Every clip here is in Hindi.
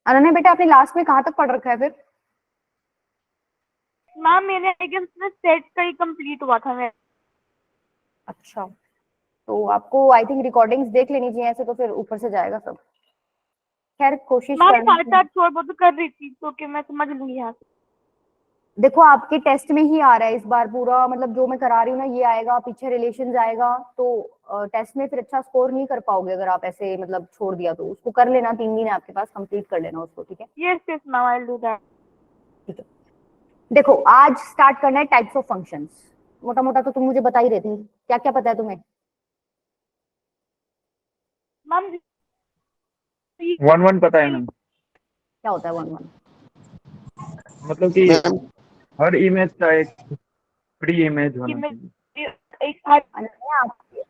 अनन्या बेटा आपने लास्ट में कहाँ तक पढ़ रखा है फिर? मैम मेरे आई गेस सेट का ही कंप्लीट हुआ था मैं। अच्छा, तो आपको आई थिंक रिकॉर्डिंग्स देख लेनी चाहिए, ऐसे तो फिर ऊपर से जाएगा सब। खैर कोशिश मैम करना। साथ साथ थोड़ा बहुत कर रही थी तो कि मैं समझ लूंगी यहाँ से। देखो आपके टेस्ट में ही आ रहा है इस बार पूरा, मतलब जो मैं करा रही हूँ ना ये आएगा, पीछे रिलेशंस आएगा, तो टेस्ट में फिर अच्छा स्कोर नहीं कर पाओगे अगर आप ऐसे मतलब छोड़ दिया तो। उसको कर लेना, 3 दिन है आपके पास, कंप्लीट कर लेना उसको, ठीक है? Yes yes ma'am I will do that. ठीक है। देखो आज स्टार्ट करना है टाइप्स ऑफ फंक्शंस। मोटा मोटा तो तुम मुझे बता ही रही थी, क्या क्या पता है तुम्हें? मैम वन वन पता है मैम। क्या होता है वन वन? मतलब कि मैम हर इमेज का एक प्री इमेज कि होना मैं चाहिए। एक हर अनन्या आपकी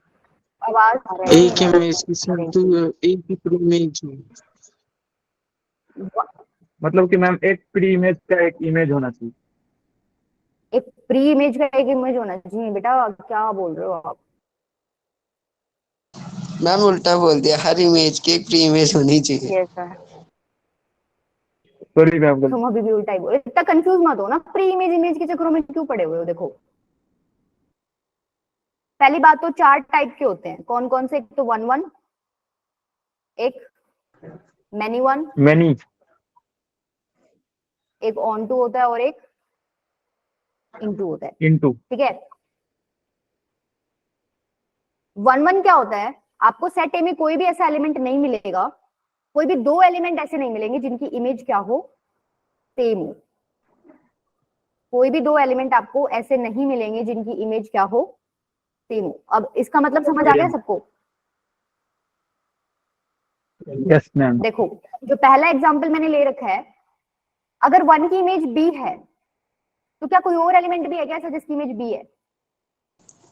आवाज आ रही एक इमेज के साथ एक ही इमेज है। मतलब कि मैम एक प्री इमेज का एक इमेज होना चाहिए। एक प्री इमेज का एक इमेज होना चाहिए? बेटा क्या बोल रहे हो आप? मैम उल्टा बोल दिया, हर इमेज की एक प्री इमेज होनी चाहिए। ये सर, सॉरी मैम गलती। तुम अभी भी उल्टा ही बोल, इतना कंफ्यूज मत हो ना, प्री इमेज इमेज के चक्करों में क्यों पड़े हुए हो? देखो पहली बात तो चार टाइप के होते हैं, कौन कौन से? एक तो वन वन, एक मैनी वन, मैनी। एक ऑन टू होता है और एक इनटू होता है, इनटू। ठीक है? वन वन क्या होता है? आपको सेट ए में कोई भी ऐसा एलिमेंट नहीं मिलेगा, कोई भी दो एलिमेंट ऐसे नहीं मिलेंगे जिनकी इमेज क्या हो, सेम हो। कोई भी दो एलिमेंट आपको ऐसे नहीं मिलेंगे जिनकी इमेज क्या हो, सेम हो। अब इसका मतलब समझ आ गया सबको? Yes ma'am. देखो जो पहला एग्जांपल मैंने ले रखा है, अगर वन की इमेज बी है तो क्या कोई और एलिमेंट भी है क्या ऐसा जिसकी इमेज बी है?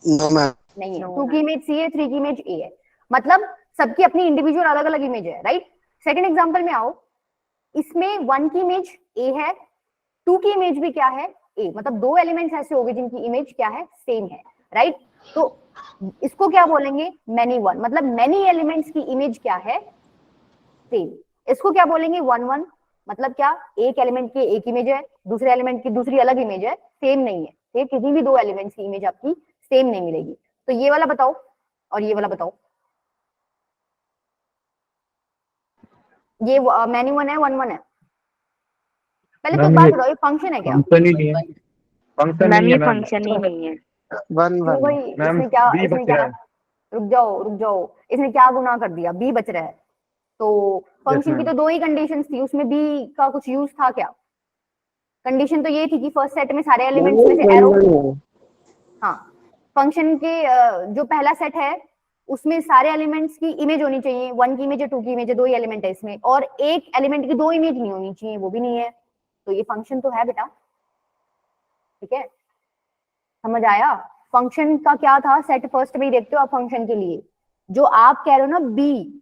No ma'am. नहीं है। टू की इमेज सी है, थ्री की इमेज ए है, मतलब सबकी अपनी इंडिविजुअल अलग अलग इमेज है, राइट? सेकंड एग्जांपल में आओ, इसमें वन की इमेज ए है, टू की इमेज भी क्या है, ए, मतलब दो एलिमेंट्स ऐसे हो गए जिनकी इमेज क्या है, सेम है, राइट? तो इसको क्या बोलेंगे? मैनी वन, मतलब मैनी एलिमेंट्स की इमेज क्या है, सेम। इसको क्या बोलेंगे? वन वन, मतलब क्या, एक एलिमेंट की एक इमेज है, दूसरे एलिमेंट की दूसरी अलग इमेज है, सेम नहीं है। फिर किसी भी दो एलिमेंट्स की इमेज आपकी सेम नहीं मिलेगी। तो ये वाला बताओ और ये वाला बताओ, ये मैनी वन है वन वन है? पहले तो मैम बात ये बताओ, ये फंक्शन है क्या? फंक्शन ही नहीं है। फंक्शन मैम नहीं ये है मैम। फंक्शन ही नहीं है। वन क्यों वन। भाई? मैम इसने क्या, बी इसने बच क्या, रहा है। रुक जाओ रुक जाओ, इसने क्या गुनाह कर दिया? बी बच रहा है तो यस फंक्शन की मैम। तो दो ही कंडीशंस थी, उसमें बी का कुछ यूज था क्या? कंडीशन तो ये थी कि फर्स्ट सेट में सारे एलिमेंट्स में से एरो, हाँ, फंक्शन के जो पहला सेट है उसमें सारे एलिमेंट्स की इमेज होनी चाहिए, वन की इमेज है, टू की इमेज है, दो ही एलिमेंट है इसमें, और एक एलिमेंट की दो इमेज नहीं होनी चाहिए, वो भी नहीं है। तो ये फंक्शन तो है बेटा, ठीक है? समझ आया? फंक्शन का क्या था, सेट फर्स्ट में ही देखते हो आप फंक्शन के लिए। जो आप कह रहे हो ना बी,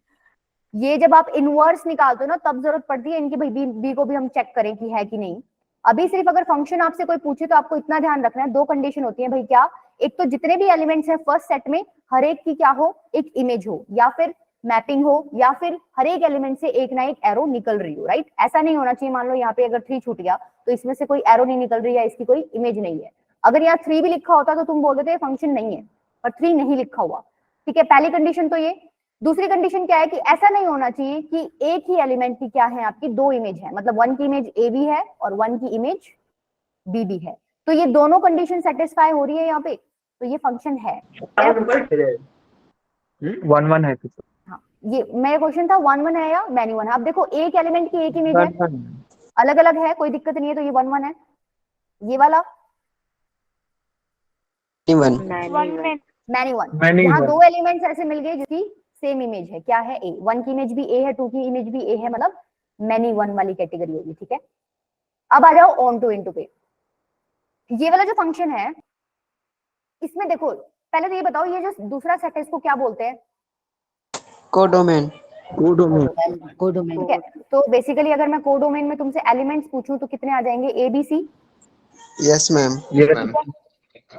ये जब आप इनवर्स निकालते हो ना तब जरूरत पड़ती है इनकी, भाई बी को भी हम चेक करें कि है कि नहीं। अभी सिर्फ अगर फंक्शन आपसे कोई पूछे तो आपको इतना ध्यान रखना है, दो कंडीशन होती है भाई, क्या? एक तो जितने भी एलिमेंट्स हैं फर्स्ट सेट में हर एक की क्या हो, एक इमेज हो, या फिर मैपिंग हो, या फिर हर एक एलिमेंट से एक ना एक एरो निकल रही हो, राइट? ऐसा नहीं होना चाहिए मान लो यहाँ पे अगर थ्री छूट गया तो इसमें से कोई एरो नहीं निकल रही है, इसकी कोई इमेज नहीं है। अगर यहाँ थ्री भी लिखा होता तो तुम बोल देते फंक्शन नहीं है, पर थ्री नहीं लिखा हुआ, ठीक है? पहली कंडीशन तो ये। दूसरी कंडीशन क्या है कि ऐसा नहीं होना चाहिए कि एक ही एलिमेंट की क्या है आपकी दो इमेज है, मतलब वन की इमेज ए भी है और वन की इमेज बी भी है। तो ये दोनों कंडीशन सेटिस्फाई हो रही है यहाँ पे, तो ये फंक्शन है। वन वन है कुछ। हाँ, ये मेरा क्वेश्चन था वन वन है या मैनी वन है? अब देखो एक एलिमेंट की एक इमेज है, वन वन। अलग अलग है, कोई दिक्कत नहीं है, तो ये वन वन है। ये वाला वन वन में मैनी वन, मैनी यहाँ वन। दो एलिमेंट्स ऐसे मिल गए जिसकी सेम इमेज है, क्या है, ए, वन की इमेज भी ए है, टू की इमेज भी ए है, मतलब मैनी वन वाली कैटेगरी होगी, ठीक है? अब आ जाओ ऑन टू इनटू पे। ये वाला जो फंक्शन है इसमें देखो, पहले तो ये बताओ ये जो दूसरा सेट है इसको क्या बोलते हैं? कोडोमेन। कोडोमेन, ठीक है? तो बेसिकली अगर मैं कोडोमेन में तुमसे एलिमेंट्स पूछूं तो कितने आ जाएंगे? A B C. Yes ma'am.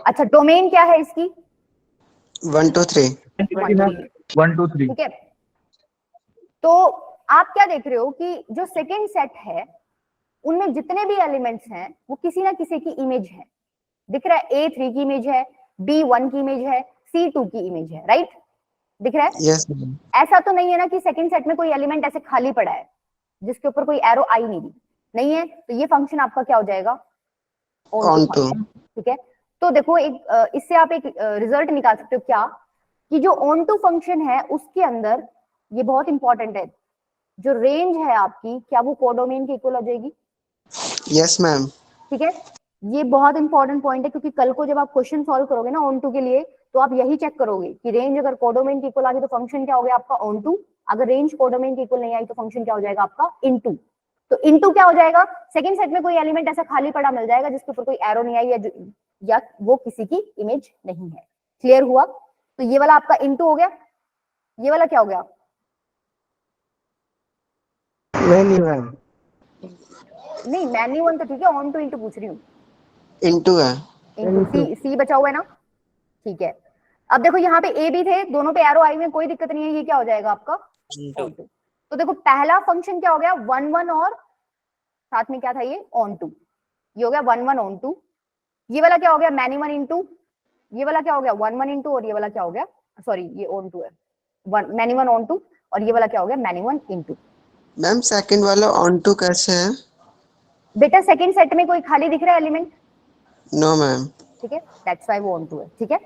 अच्छा डोमेन क्या है इसकी? 1 2 3। One two three. ठीक है, तो आप क्या देख रहे हो कि जो सेकंड सेट है उनमें जितने भी एलिमेंट्स हैं वो किसी ना किसी की इमेज है। दिख रहा है A3 की इमेज है, B1 की इमेज है, C2 की इमेज है, राइट? दिख रहा है? Yes ma'am. ऐसा तो नहीं है ना कि सेकंड सेट में कोई एलिमेंट ऐसे खाली पड़ा है जिसके ऊपर कोई एरो आई नहीं है, तो ये फंक्शन आपका क्या हो जाएगा? Onto. ठीक है, तो देखो एक इससे आप एक रिजल्ट निकाल सकते हो क्या, कि जो ऑन टू फंक्शन है उसके अंदर, ये बहुत इंपॉर्टेंट है, जो रेंज है आपकी क्या वो कोडोमेन के इक्वल हो जाएगी? Yes ma'am. ठीक है, ये बहुत इंपॉर्टेंट पॉइंट है, क्योंकि कल को जब आप क्वेश्चन सॉल्व करोगे ना ऑन टू के लिए, तो आप यही चेक करोगे कि रेंज अगर कोडोमेन के इक्वल आ गई तो फंक्शन क्या हो गया आपका? Onto. अगर रेंज कोडोमेन के इक्वल नहीं आई तो फंक्शन क्या हो जाएगा आपका? इनटू। तो इनटू क्या हो जाएगा? सेकंड सेट में कोई एलिमेंट ऐसा खाली पड़ा मिल जाएगा जिसके ऊपर कोई एरो नहीं आई या वो किसी की इमेज नहीं है। क्लियर हुआ? तो ये वाला आपका इनटू हो गया, ये वाला क्या हो गया? नहीं मैम, नहीं मैन्यू वन तो ठीक है, ऑन टू इनटू पूछ रही हूँ। इनटू है। इनटू सी बचा हुआ है ना? ठीक है, अब देखो यहाँ पे ए भी थे, दोनों पे एरो आई हुए, कोई दिक्कत नहीं है, ये क्या हो जाएगा आपका? Onto. तो देखो पहला फंक्शन क्या हो गया? 1 1 और साथ में क्या था ये? Onto. ये हो गया 1 1 ऑन टू। ये वाला क्या हो गया? Many one into. ये वाला क्या हो गया? 1 1 इनटू। और ये वाला क्या हो गया? सॉरी ये ऑन टू है, मैनी वन ऑन टू। और ये वाला क्या हो गया? Many one into. Ma'am second वाला ऑन टू कैसे है? बेटा सेकंड सेट में कोई खाली दिख रहा है एलिमेंट? No ma'am. ठीक है, दैट्स व्हाई वो ऑन टू है। ठीक है,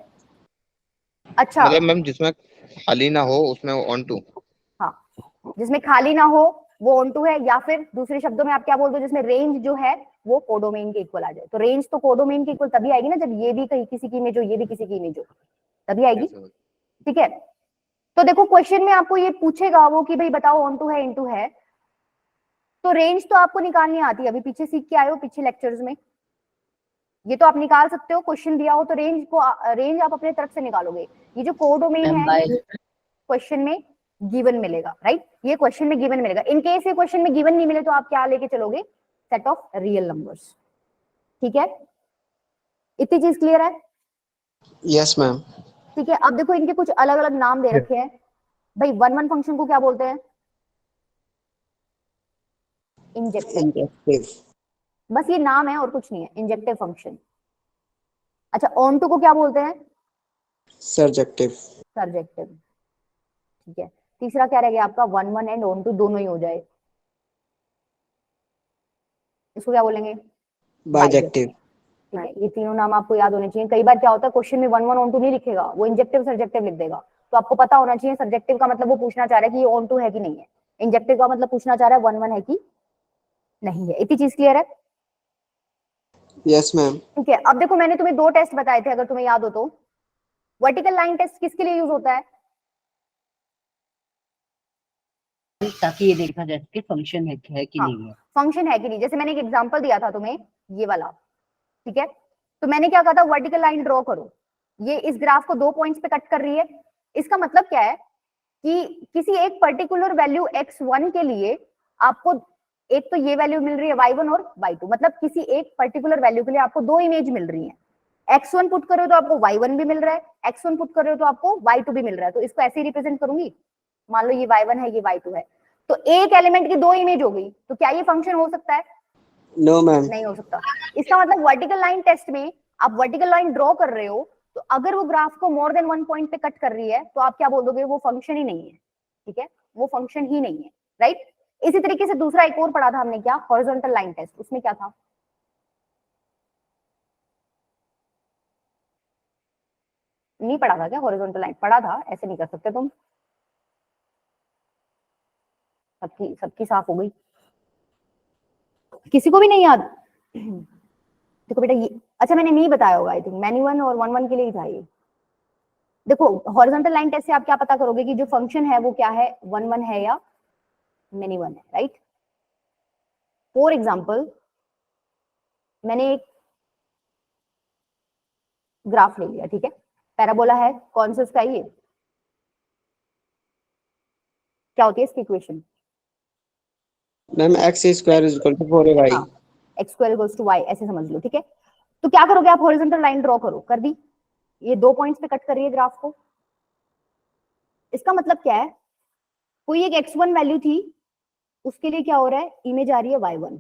अच्छा मतलब मैम जिसमें खाली ना हो उसमें ऑन टू। हाँ, जिसमें खाली ना हो वो ऑन टू है, या फिर दूसरे शब्दों में आप क्या बोल दो, जिसमें रेंज जो है वो कोडोमेन के इक्वल आ जाए। तो रेंज तो कोडोमेन के इक्वल तभी आएगी ना जब ये भी कहीं किसी की इमेज हो, ये भी किसी की इमेज हो, तभी आएगी। ठीक है, तो देखो क्वेश्चन में आपको ये पूछेगा वो कि भाई बताओ ऑन टू है इनटू है, तो रेंज तो आपको निकालनी आती है, अभी पीछे सीख के आए हो पिछले लेक्चर्स में, ये तो आप निकाल सकते हो। क्वेश्चन दिया हो तो रेंज आप अपने तरफ से निकालोगे। ये जो कोडोमेन है क्वेश्चन में गिवन मिलेगा, राइट? ये क्वेश्चन में गिवन मिलेगा। इन केस ये क्वेश्चन में गिवन नहीं मिले तो आप क्या लेके चलोगे? Set of real numbers. ठीक है, इतनी चीज क्लियर है? Yes ma'am. ठीक है, अब देखो इनके कुछ अलग अलग नाम दे रखे हैं भाई। 1 1 फंक्शन को क्या बोलते हैं? इंजेक्टिव। बस ये नाम है और कुछ नहीं है, इंजेक्टिव फंक्शन। अच्छा, ऑन टू को क्या बोलते हैं? सर्जेक्टिव। सर्जेक्टिव। ठीक है, तीसरा क्या रह गया आपका? 1 1 एंड ऑन टू दोनों ही हो जाए, इसको क्या बोलेंगे? बाइजेक्टिव। ठीक है, ये तीनों नाम आपको याद होने चाहिए। कई बार क्या होता है क्वेश्चन में 1 1 ऑन टू नहीं लिखेगा, वो इंजेक्टिव सर्जेक्टिव लिख देगा, तो आपको पता होना चाहिए सर्जेक्टिव का मतलब वो पूछना चाह रहा है कि ये ऑन टू है कि नहीं है, इंजेक्टिव का मतलब पूछना चाह रहा है 1 1 है कि नहीं है। इतनी चीज क्लियर है? Yes ma'am. ठीक है, अब देखो मैंने तुम्हें 2 टेस्ट बताए थे, अगर तुम्हें याद हो तो। वर्टिकल लाइन टेस्ट किसके लिए यूज होता है? ताकि ये देखा जाए कि फंक्शन है कि नहीं है। फंक्शन है कि नहीं, जैसे मैंने एक एग्जांपल दिया था तुम्हें ये वाला। ठीक है, तो मैंने क्या कहा था? वर्टिकल लाइन ड्रॉ करो, ये इस ग्राफ को 2 पॉइंट्स पे कट कर रही है। इसका मतलब क्या है कि किसी एक पर्टिकुलर वैल्यू x1 के लिए आपको एक तो ये वैल्यू मिल रही है y1 और y2, मतलब किसी एक पर्टिकुलर वैल्यू के लिए आपको 2 इमेज मिल रही है। x1 पुट कर रहे हो तो आपको y1 भी मिल रहा है, x1 पुट कर रहे हो तो आपको y2 भी मिल रहा है, तो इसको ऐसे ही रिप्रेजेंट करूंगी। मान लो ये y1 है, ये y2 है, तो एक एलिमेंट की 2 इमेज हो गई, तो क्या ये फंक्शन हो सकता है? No ma'am. नहीं हो सकता। इसका मतलब वर्टिकल लाइन टेस्ट में आप वर्टिकल लाइन ड्रॉ कर रहे हो, तो अगर वो ग्राफ को मोर देन 1 पॉइंट पे कट कर रही है तो आप क्या बोल दोगे? वो फंक्शन ही नहीं है। ठीक है, वो फंक्शन ही नहीं है, राइट? इसी तरीके से दूसरा एक और पढ़ा था हमने, क्या? Horizontal line test. उसमें क्या था? नहीं पढ़ा था क्या हॉरिजॉन्टल लाइन? पढ़ा था, ऐसे नहीं कर सकते तुम। सबकी साफ हो गई, किसी को भी नहीं याद? देखो बेटा ये, अच्छा मैंने नहीं बताया होगा, आई थिंक मैनी वन और 1 1 के लिए ही था ये। देखो हॉरिजॉन्टल लाइन टेस्ट से आप क्या पता करोगे कि जो फंक्शन है वो क्या है, 1 1 है या मैनी वन है, राइट? फॉर एग्जाम्पल मैंने एक ग्राफ ले लिया, ठीक है, पैराबोला है, कौन सा उसका? ये क्या होती है इसकी equation? Ma'am x square is equal to 4ay। X square equals to y, ऐसे समझ लो। ठीक है, तो क्या करोगे आप? हॉरिजॉन्टल लाइन ड्रॉ करो, कर दी, ये 2 पॉइंट्स पे कट कर रही है ग्राफ को। इसका मतलब क्या है? कोई एक x1 वैल्यू थी उसके लिए क्या हो रहा है, इमेज आ रही है y1।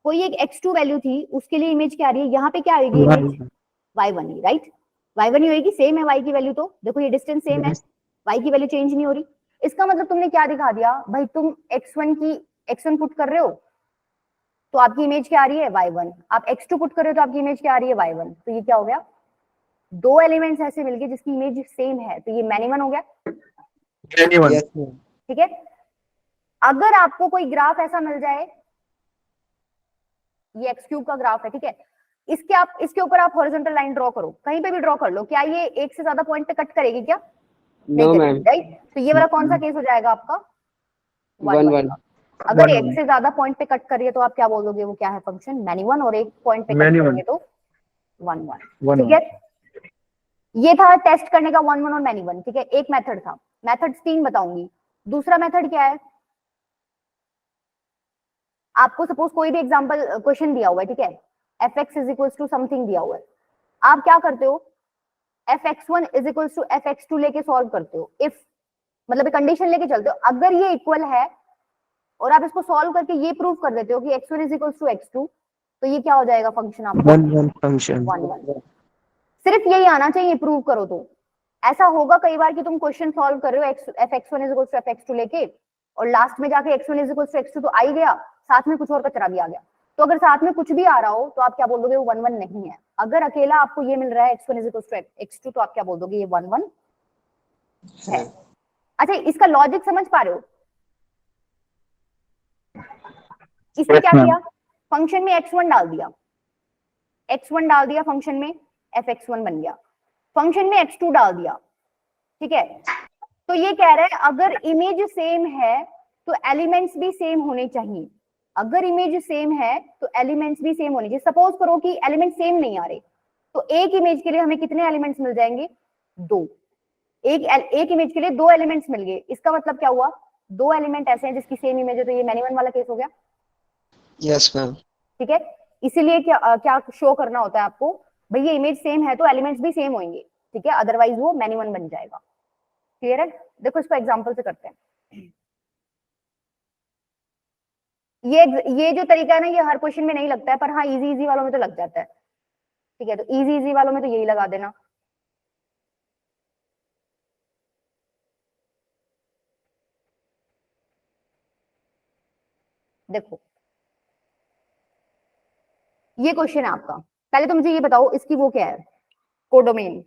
कोई एक x2 वैल्यू थी, उसके लिए इमेज क्या आ रही है, यहाँ पे क्या आएगी इमेज y1 ही, राइट, y1 ही होगी, सेम है y की वैल्यू, तो देखो ये डिस्टेंस सेम है, y की वैल्यू चेंज नहीं हो रही। इसका मतलब तुमने क्या दिखा दिया भाई, तुम x1 पुट कर रहे हो तो आपकी इमेज क्या आ रही है y1, आप x2 पुट कर रहे हो तो आपकी इमेज क्या आ रही है y1। तो ये क्या हो गया, दो एलिमेंट्स ऐसे मिलके जिसकी इमेज सेम है, तो ये मैनिमन हो गया, anyone Yes, ma'am. ठीक है। अगर आपको कोई ग्राफ ऐसा मिल जाए, ये एक्स क्यूब का ग्राफ है, ठीक है, इसके ऊपर आप हॉरिजॉन्टल लाइन ड्रॉ करो, कहीं पे भी ड्रॉ कर लो, क्या ये एक से ज्यादा पॉइंट पे कट करेगी क्या, No, ma'am. राइट। तो ये वाला कौन सा केस हो जाएगा आपका, 1-1. अगर एक से ज्यादा पॉइंट पे कट करिए तो आप क्या बोलोगे, वो क्या है फंक्शन मैनिवन, और एक पॉइंट पे कट Many-one. करेंगे तो 1-1, 1 ठीक है। ये था टेस्ट करने का 1-1 और मैनिवन, ठीक है, एक मेथड था। मेथड्स 3 बताऊंगी। दूसरा मेथड क्या है, आपको सपोज कोई भी एग्जांपल क्वेश्चन दिया हुआ है, ठीक है, fx is equals to something दिया हुआ है, आप क्या करते हो, fx1 is equals to fx2 लेके सॉल्व करते हो, इफ मतलब कंडीशन लेके चलते हो, अगर ये इक्वल है और आप इसको सॉल्व करके ये प्रूव कर देते हो कि x1 is equals to x2, तो ये क्या हो जाएगा फंक्शन आपका 1-1 function. 1-1। सिर्फ यही आना चाहिए प्रूव करो तो। ऐसा होगा कई बार कि तुम क्वेश्चन सॉल्व कर रहे हो fx1 is equals to fx2 लेके, और लास्ट में जाके x1 is equals to x2 तो आ ही गया, साथ में कुछ और कचरा भी आ गया। तो अगर साथ में कुछ भी आ रहा हो तो आप क्या बोल दोगे, वो 1-1 नहीं है। अगर अकेला आपको ये मिल रहा है x1 is equals to x2 तो आप क्या बोल दोगे, ये 1-1 है। अच्छा, इसका लॉजिक समझ पा रहे हो, इसने Yes, क्या ma'am. किया, फंक्शन में x1 डाल दिया, x1 डाल दिया फंक्शन में, fx1 बन गया, फंक्शन में x2 डाल दिया, ठीक है। तो ये कह रहा है अगर इमेज सेम है तो एलिमेंट्स भी सेम होने चाहिए, अगर इमेज सेम है तो एलिमेंट्स भी सेम होने चाहिए। सपोज करो कि एलिमेंट सेम नहीं आ रहे, तो एक इमेज के लिए हमें कितने एलिमेंट्स मिल जाएंगे, 2। एक इमेज के लिए 2 एलिमेंट्स मिल गए, इसका मतलब क्या हुआ, 2 एलिमेंट ऐसे हैं जिसकी सेम इमेज है, तो ये मैनिवन वाला केस हो गया, Yes, ma'am. ठीक है। इसीलिए क्या शो करना होता है आपको, भाई ये इमेज सेम है तो एलिमेंट्स भी सेम होंगे, ठीक है, अदरवाइज वो मैनिवन बन जाएगा। क्लियर है, देखो इसको एग्जांपल से करते हैं। ये जो तरीका है ना, ये हर क्वेश्चन में नहीं लगता है, पर हाँ इजी वालों में तो लग जाता है, ठीक है। तो इजी वालों में तो यही लगा देना। देखो ये क्वेश्चन है आपका, पहले तो मुझे ये बताओ इसकी वो क्या है, कोडोमेन।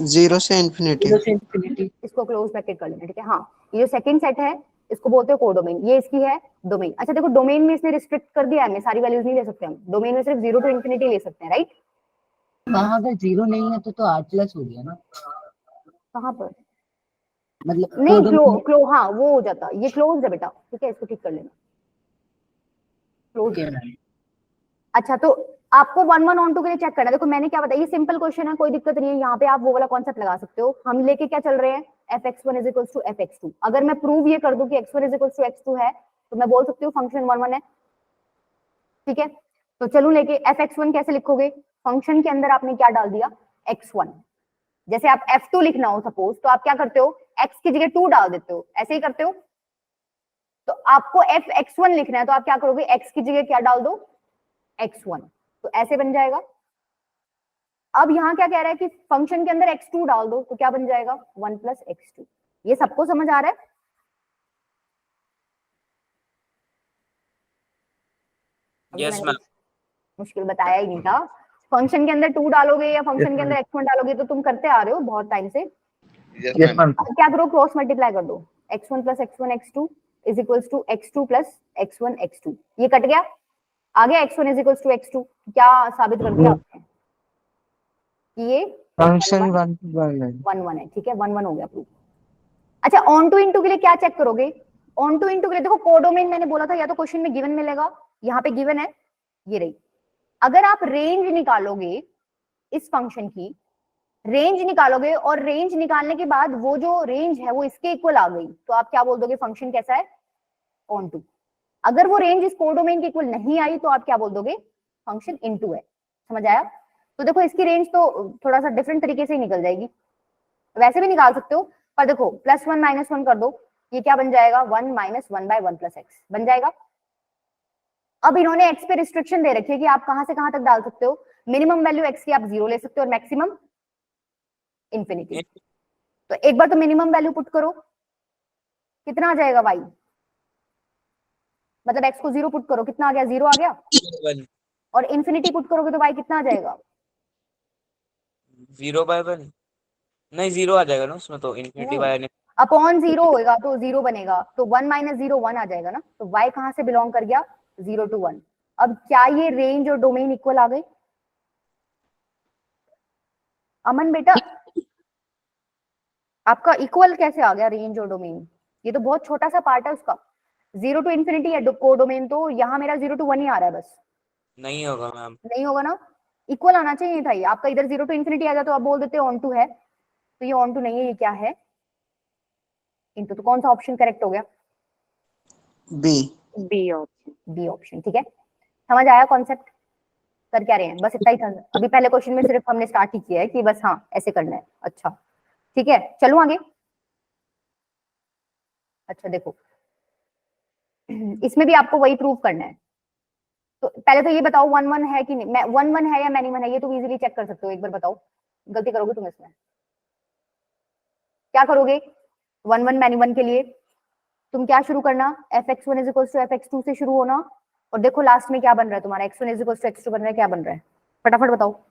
0 से infinity. 0 से infinity. इसको क्लोज ब्रैकेट कर लेना, ठीक है। हाँ, ये जो सेकंड सेट है इसको बोलते हैं कोडोमेन, ये इसकी है डोमेन। अच्छा देखो, डोमेन में इसने रिस्ट्रिक्ट कर दिया है, हमें सारी वैल्यूज नहीं ले सकते हम, डोमेन में सिर्फ 0 टू इंफिनिटी ले सकते हैं, राइट। वहाँ अगर 0 नहीं है तो r प्लस हो गया ना, कहाँ पर, मतलब नहीं हाँ वो हो जाता, ये क्लोज है बेटा, ठीक है, इसको ठीक कर लेना, क्लोज है। अच्छा तो आपको 1-1 ऑन 2 के लिए चेक करना है। देखो मैंने क्या बताया, ये सिंपल क्वेश्चन है, कोई दिक्कत नहीं है, यहाँ पे आप वो वाला कॉन्सेप्ट लगा सकते हो। हम लेके क्या चल रहे हैं, fx1 is equals to fx2। अगर मैं प्रूव ये कर दूं कि x1 is equals to x2 है, तो मैं बोल सकती हूँ फंक्शन 1-1 है, ठीक है। तो चलूं लेके, fx1 कैसे लिखोगे, फंक्शन के अंदर आपने क्या डाल दिया, x1। जैसे आप f2 लिखना हो सपोज, तो आप क्या करते हो, x की जगह 2 डाल देते हो, ऐसे ही करते हो। तो आपको fx1 लिखना है तो आप क्या करोगे, x की जगह क्या डाल दो, x1, तो ऐसे बन जाएगा। अब यहाँ क्या कह रहा है कि फंक्शन के अंदर x2 डाल दो, तो क्या बन जाएगा, 1 प्लस x2। ये सबको समझ आ रहा है, यस मैम। मुश्किल बताया ही नहीं था। फंक्शन के अंदर 2 डालोगे या फंक्शन के अंदर x1 डालोगे, तो तुम करते आ रहे हो बहुत टाइम से। Yes, ma'am. अब क्या करो, क्रॉस मल्टीप्लाई कर दो, x1 plus x1 x2 is equals to x2 plus x1 x2, ये कट गया, आ गया x1 is equals to x2। क्या साबित कर दिया आपने कि ये Function 1-1 है. 1-1 है, ठीक है, 1-1 हो गया प्रूफ। अच्छा ऑन टू इनटू के लिए क्या चेक करोगे, ऑन टू इनटू के लिए देखो कोडोमेन मैंने बोला था, या तो क्वेश्चन में गिवन मिलेगा, यहाँ पे गिवन है, ये रही। अगर आप रेंज निकालोगे इस फंक्शन की, रेंज निकालोगे और रेंज निकालने के बाद वो जो रेंज है वो इसके इक्वल आ गई, तो आप क्या बोल दोगे, फंक्शन कैसा है, ऑन टू। अगर वो रेंज इस कोडोमेन के इक्वल नहीं आई तो आप क्या बोल दोगे, फंक्शन इनटू है। समझ आया। तो देखो इसकी रेंज तो थोड़ा सा डिफरेंट तरीके से ही निकल जाएगी, वैसे भी निकाल सकते हो, पर देखो +1 -1 कर दो ये क्या बन जाएगा 1 माइनस 1/1 प्लस एक्स बन जाएगा। अब इन्होंने एक्स पे रिस्ट्रिक्शन दे रखी है कि आप कहां से कहां तक डाल सकते हो, मिनिमम वैल्यू एक्स की आप 0 ले सकते हो और मैक्सिमम इंफिनिटी। तो एक बार तो मिनिमम वैल्यू पुट करो, कितना आ जाएगा वाई, मतलब एक्स को 0 पुट करो, कितना आ गया 0 आ गया, 1 और इंफिनिटी पुट करोगे तो वाई कितना आ जाएगा 0/1 नहीं 0 आ जाएगा ना उसमें तो इन्फिनिटी बाय नहीं, अपॉन 0 होएगा तो 0 बनेगा, तो 1 माइनस 0 1 आ जाएगा ना, तो y कहां से बिलोंग कर गया 0 to 1। अब क्या ये रेंज और डोमेन इक्वल आ गए अमन बेटा, आपका इक्वल कैसे आ गया रेंज और डोमेन, ये तो बहुत छोटा सा पार्ट है उसका, 0 टू इन्फिनिटी है को डोमेन, तो यहाँ मेरा 0 to 1 ही आ रहा है बस, नहीं होगा मैम। नहीं होगा ना, इक्वल आना चाहिए था ये, आपका इधर 0 टू इन्फिनिटी आ जाए तो आप बोल देते ऑन टू है, तो ये ऑन टू नहीं है, ये क्या है इनटू, तो कौन सा ऑप्शन करेक्ट हो गया B. B option. B option. ठीक है, समझ आया कॉन्सेप्ट, कर क्या रहे हैं, बस इतना ही था अभी, पहले क्वेश्चन में सिर्फ हमने स्टार्ट ही किया है कि बस हाँ ऐसे करना है। अच्छा ठीक है, चलूं आगे। अच्छा देखो, इसमें भी आपको वही प्रूव करना है, तो पहले तो ये बताओ 1 1 है कि नहीं, 1 1 है या मैनी 1 है, ये तो इजीली चेक कर सकते हो, एक बार बताओ गलती करोगे तुम इसमें, क्या करोगे 1 1 मैनी 1 के लिए तुम क्या शुरू करना, fx1 is equals to fx2 से शुरू होना, और देखो लास्ट में क्या बन रहा है तुम्हारा, x1 is equals to x2 बन रहा है, क्या बन रहा है फटाफट बताओ।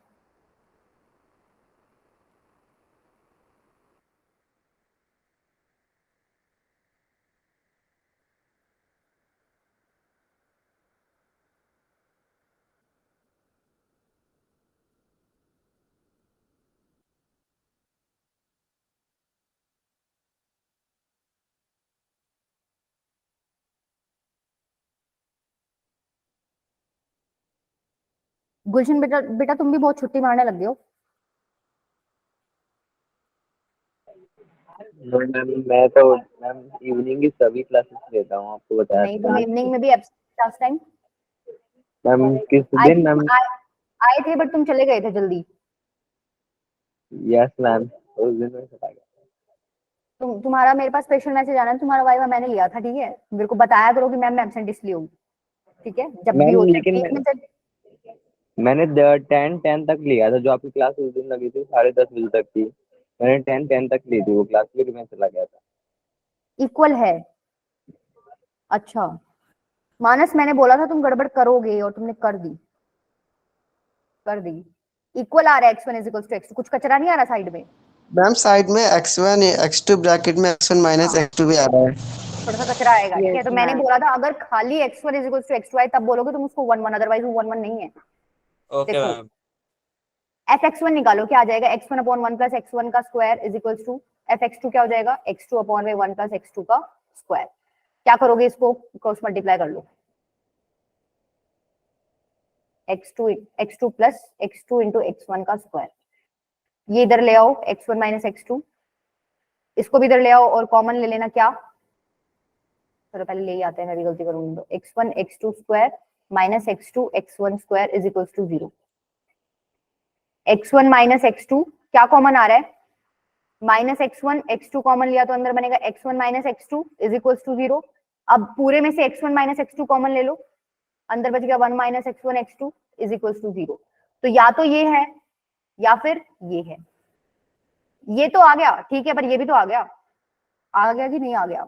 गुलशन बेटा, बेटा तुम भी बहुत छुट्टी मारने लग गए हो। मैम मैं तो मैम इवनिंग की सभी क्लासेस लेता हूँ, आपको बताया नहीं था तुम इवनिंग में भी एब्सेंट लास्ट टाइम मैम। किस दिन मैम? आए थे बट तुम चले गए थे जल्दी। यस मैम, उस दिन मैं चला गया। तुम्हारा मेरे पास स्पेशल मैसेज आना है, तुम्हारा वाइवा मैंने लिया था, ठीक है, मेरे को बताया करो कि मैम मैं एब्सेंट इसलिए हूँ, ठीक है, जब भी मैम होता है लेकिन बीच में मैंने 10 तक लिया था, जो आपकी क्लास उस दिन लगी थी 10:30 बजे तक थी, मैंने 10 तक ली थी वो क्लास, फिर मैं चला गया था। इक्वल है। अच्छा मानस, मैंने बोला था तुम गड़बड़ करोगे और तुमने कर दी, कर दी। इक्वल आ रहा है x1 is equals to x2, कुछ कचरा नहीं आ रहा साइड में, मैम साइड में x1 x2 ब्रैकेट में x1 माइनस हाँ x2 भी आ रहा है। थोड़ा सा कचरा आएगा, ठीक है, तो मैंने मैम। बोला था अगर खाली x1 is equals to x2 आए तब बोलोगे तुम उसको 1 1, अदरवाइज वो 1 1 नहीं है। ओके देखो मैम। fx1 निकालो, क्या आ जाएगा x1 अपॉन 1 प्लस x1 का square is equals to fx2 क्या हो जाएगा x2 अपॉन 1 प्लस x2 का स्क्वायर, क्या करोगे इसको क्रॉस मल्टीप्लाई कर लो, x2 plus x2 into x1 का स्क्वायर, ये इधर ले आओ x1 माइनस x2, इसको भी इधर ले आओ और कॉमन ले लेना, क्या चलो पहले ले ही आते हैं, मैं भी गलती करूंगी तो x1 x2 square minus x2 x1 square is equals to 0, x1 minus x2 क्या कॉमन आ रहा है, माइनस x1 x2 कॉमन लिया तो अंदर बनेगा x1 minus x2 is equals to 0, अब पूरे में से x1 माइनस x2 कॉमन ले लो, अंदर बच गया 1 minus x1 x2 is equals to 0, तो या तो ये है या फिर ये है, ये तो आ गया ठीक है, पर ये भी तो आ गया कि नहीं आ गया,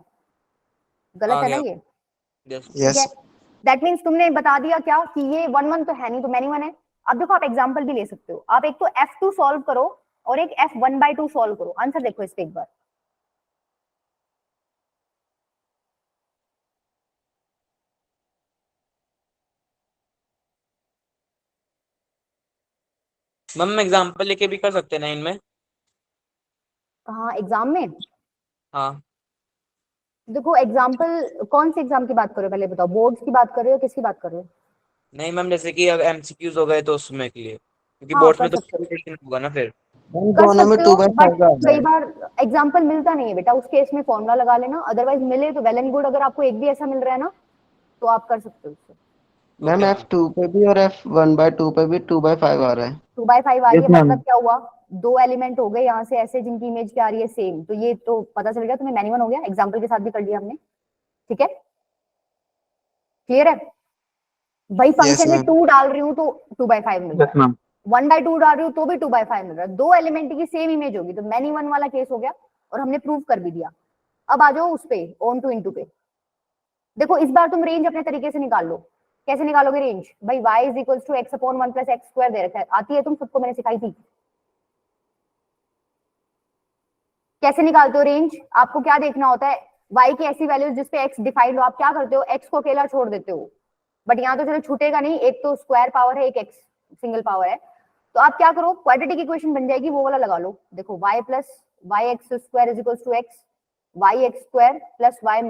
गलत आ है ना गया। ये, यस ठीक है, यस दैट मीन्स तुमने बता दिया क्या कि ये 1 1 तो है नहीं, तो मैनी 1 है। अब देखो आप एग्जांपल भी ले सकते हो, आप एक तो f2 सॉल्व करो और एक f1/2 सॉल्व करो, आंसर देखो इस पे एक बार, मैम एग्जांपल लेके भी कर सकते हैं ना इनमें। कहाँ एग्जाम में, हाँ देखो एग्जाम्पल कौन से एग्जाम की बात कर रहे हो पहले बताओ, बोर्ड्स की बात कर रहे हो किसकी बात कर रहे हो, नहीं मैम, जैसे कि अब एमसीक्यूज हो गए तो उसमें के लिए, क्योंकि हाँ बोर्ड्स कर में तो सकते हो, होगा ना फिर। मैम कर दोनों में सकते 2 हो, बाई बट 5 आ रहा कई है। बार एग्जाम्पल मिलता नहीं है बेटा, उस केस में फॉर्मूला लगा लेना, अदरवाइज मिले तो वेल एंड गुड, अगर आपको एक भी ऐसा मिल रहा है ना तो आप कर सकते हो उससे। Ma'am okay ma'am. f2 पे भी और f1/2 पे भी 2/5 आ रहा है। 2/5 आ रही यस है, मैम। मतलब क्या हुआ, दो एलिमेंट हो गए यहाँ से ऐसे जिनकी इमेज क्या आ रही है सेम, तो ये तो पता चल गया तुम्हें मैनी वन हो गया, एग्जाम्पल के साथ भी कर लिया हमने, ठीक है, क्लियर है भाई। फंक्शन में ma'am. 2 डाल रही हूँ तो 2/5 मिल रहा यस है, मैम 1/2 डाल रही हूँ तो भी 2/5 मिल रहा है, दो एलिमेंट की सेम इमेज होगी, तो मैनी वन वाला केस हो गया और हमने प्रूव कर भी दिया। अब आ जाओ उस पे ऑन टू इनटू पे। देखो इस बार तुम रेंज अपने तरीके से निकाल लो। कैसे निकालोगे रेंज भाई? y is equal to x upon 1 plus x square दे रखा है, आती है तुम सबको, मैंने सिखाई थी। कैसे निकालते हो रेंज? आपको क्या देखना होता है, y की ऐसी वैल्यूज जिसपे x डिफाइंड हो, आप क्या करते हो, x को अकेला छोड़ देते हो, बट यहाँ तो चलो छूटेगा नहीं, एक तो स्क्वायर पावर है, एक x सिंगल पावर है, तो आप क्या करो, क्वाड्रेटिक इक्वेशन बन जाएगी, वो वाला लगा लो। देखो y plus y x square is equal to x y x square plus y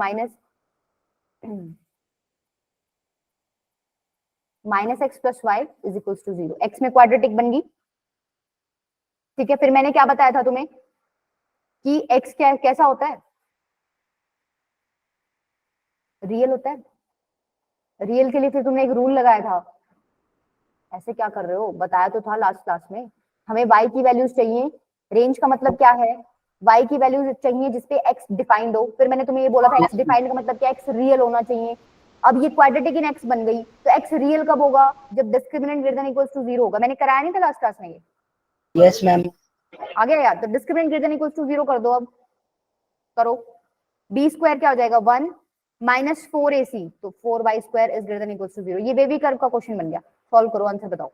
minus x plus y is equal to 0। X में क्वाड्रेटिक बन गई, ठीक है। फिर मैंने क्या बताया था तुम्हें कि एक्स क्या कैसा होता है, रियल होता है। रियल के लिए फिर तुमने एक रूल लगाया था, ऐसे क्या कर रहे हो, बताया तो था लास्ट क्लास में। हमें y की वैल्यूज चाहिए, रेंज का मतलब क्या है, y की वैल्यूज चाहिए जिसपे x डिफाइंड हो। फिर मैंने तुम्हें ये बोला था x डिफाइंड का मतलब क्या, x रियल होना चाहिए। अब ये क्वाड्रेटिक इन x बन गई, तो x रियल कब होगा, जब discriminant greater than equals to 0 होगा। मैंने कराया नहीं था लास्ट क्लास में ये? Yes ma'am. आ गया यार? तो discriminant greater than equals to 0 कर दो। अब करो, b स्क्वायर क्या हो जाएगा 1 माइनस 4ac, तो 4y square is greater than equals to 0। ये वेवी कर्व का क्वेश्चन बन गया, सॉल्व करो, आंसर बताओ।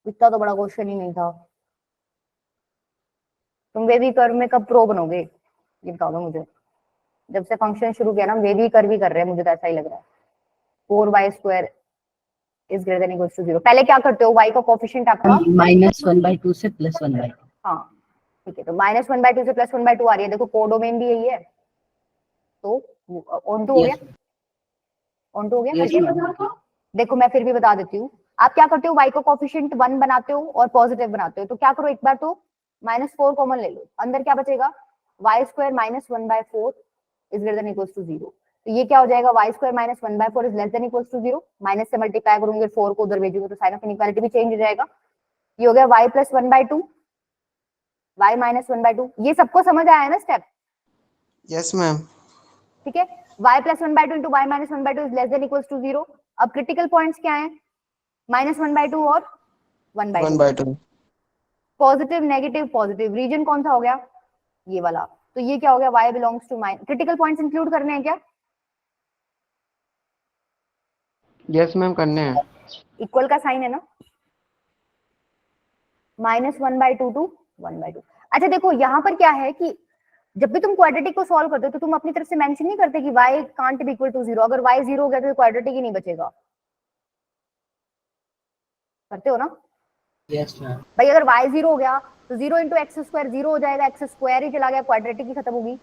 इतना तो बड़ा क्वेश्चन ही नहीं था। तुम वेवी कर्व में कब प्रो बनोगे ये बता दो मुझे। जब से फंक्शन शुरू किया ना वेवी कर्व ही कर रहे हैं, मुझे तो ऐसा ही लग रहा है। 4y square is greater than equals to 0। पहले क्या करते हो, y का कोफिशिएंट आपका -1/2 से +1/2। हाँ ठीक है, तो -1/2 से +1/2 आ रही है। देखो कोडोमेन भी यही है, तो ऑन टू हो गया, ऑन टू हो गया। यस देखो मैं फिर भी बता देती हूँ, आप क्या करते हो, y का कोफिशिएंट 1 बनाते हो और पॉजिटिव बनाते हो, तो क्या करो एक बार तो -4 कॉमन ले लो, अंदर क्या बचेगा, y square -1/4 is greater than equals to 0। तो ये क्या हो जाएगा, y square -1/4 is less than equals to 0। Minus से मल्टीप्लाई करूंगे, 4 को उधर भेजूंगे तो साइन ऑफ इनइक्वालिटी भी चेंज हो जाएगा। ये हो गया y प्लस 1/2 y माइनस 1/2। ये सबको समझ आया है ना स्टेप? Yes, ma'am. ठीक है, y plus 1/2 into y minus 1/2 is less than equals to 0। अब क्रिटिकल पॉइंट्स क्या है, -1/2 और 1/2। 1/2. पॉजिटिव नेगेटिव पॉजिटिव, रीजन कौन सा हो गया, ये वाला। तो ये क्या हो गया, y belongs to minus, critical points include करने हैं क्या? Yes, ma'am. करने हैं. इक्वल का साइन है ना, -1/2 टू 1/2। अच्छा देखो यहाँ पर क्या है कि जब भी तुम क्वाड्रेटिक को सॉल्व करते हो तो तुम अपनी तरफ से मेंशन नहीं करते कि y can't be equal to 0। अगर y 0 हो गया तो क्वाड्रेटिक ही नहीं बचेगा, करते हो ना? Yes ma'am. भाई अगर y 0 हो गया तो 0 इंटू एक्स स्क्वायर 0 हो जाएगा, एक्स स्क्वायर ही चला गया, क्वाड्रेटिक ही खत्म होगी।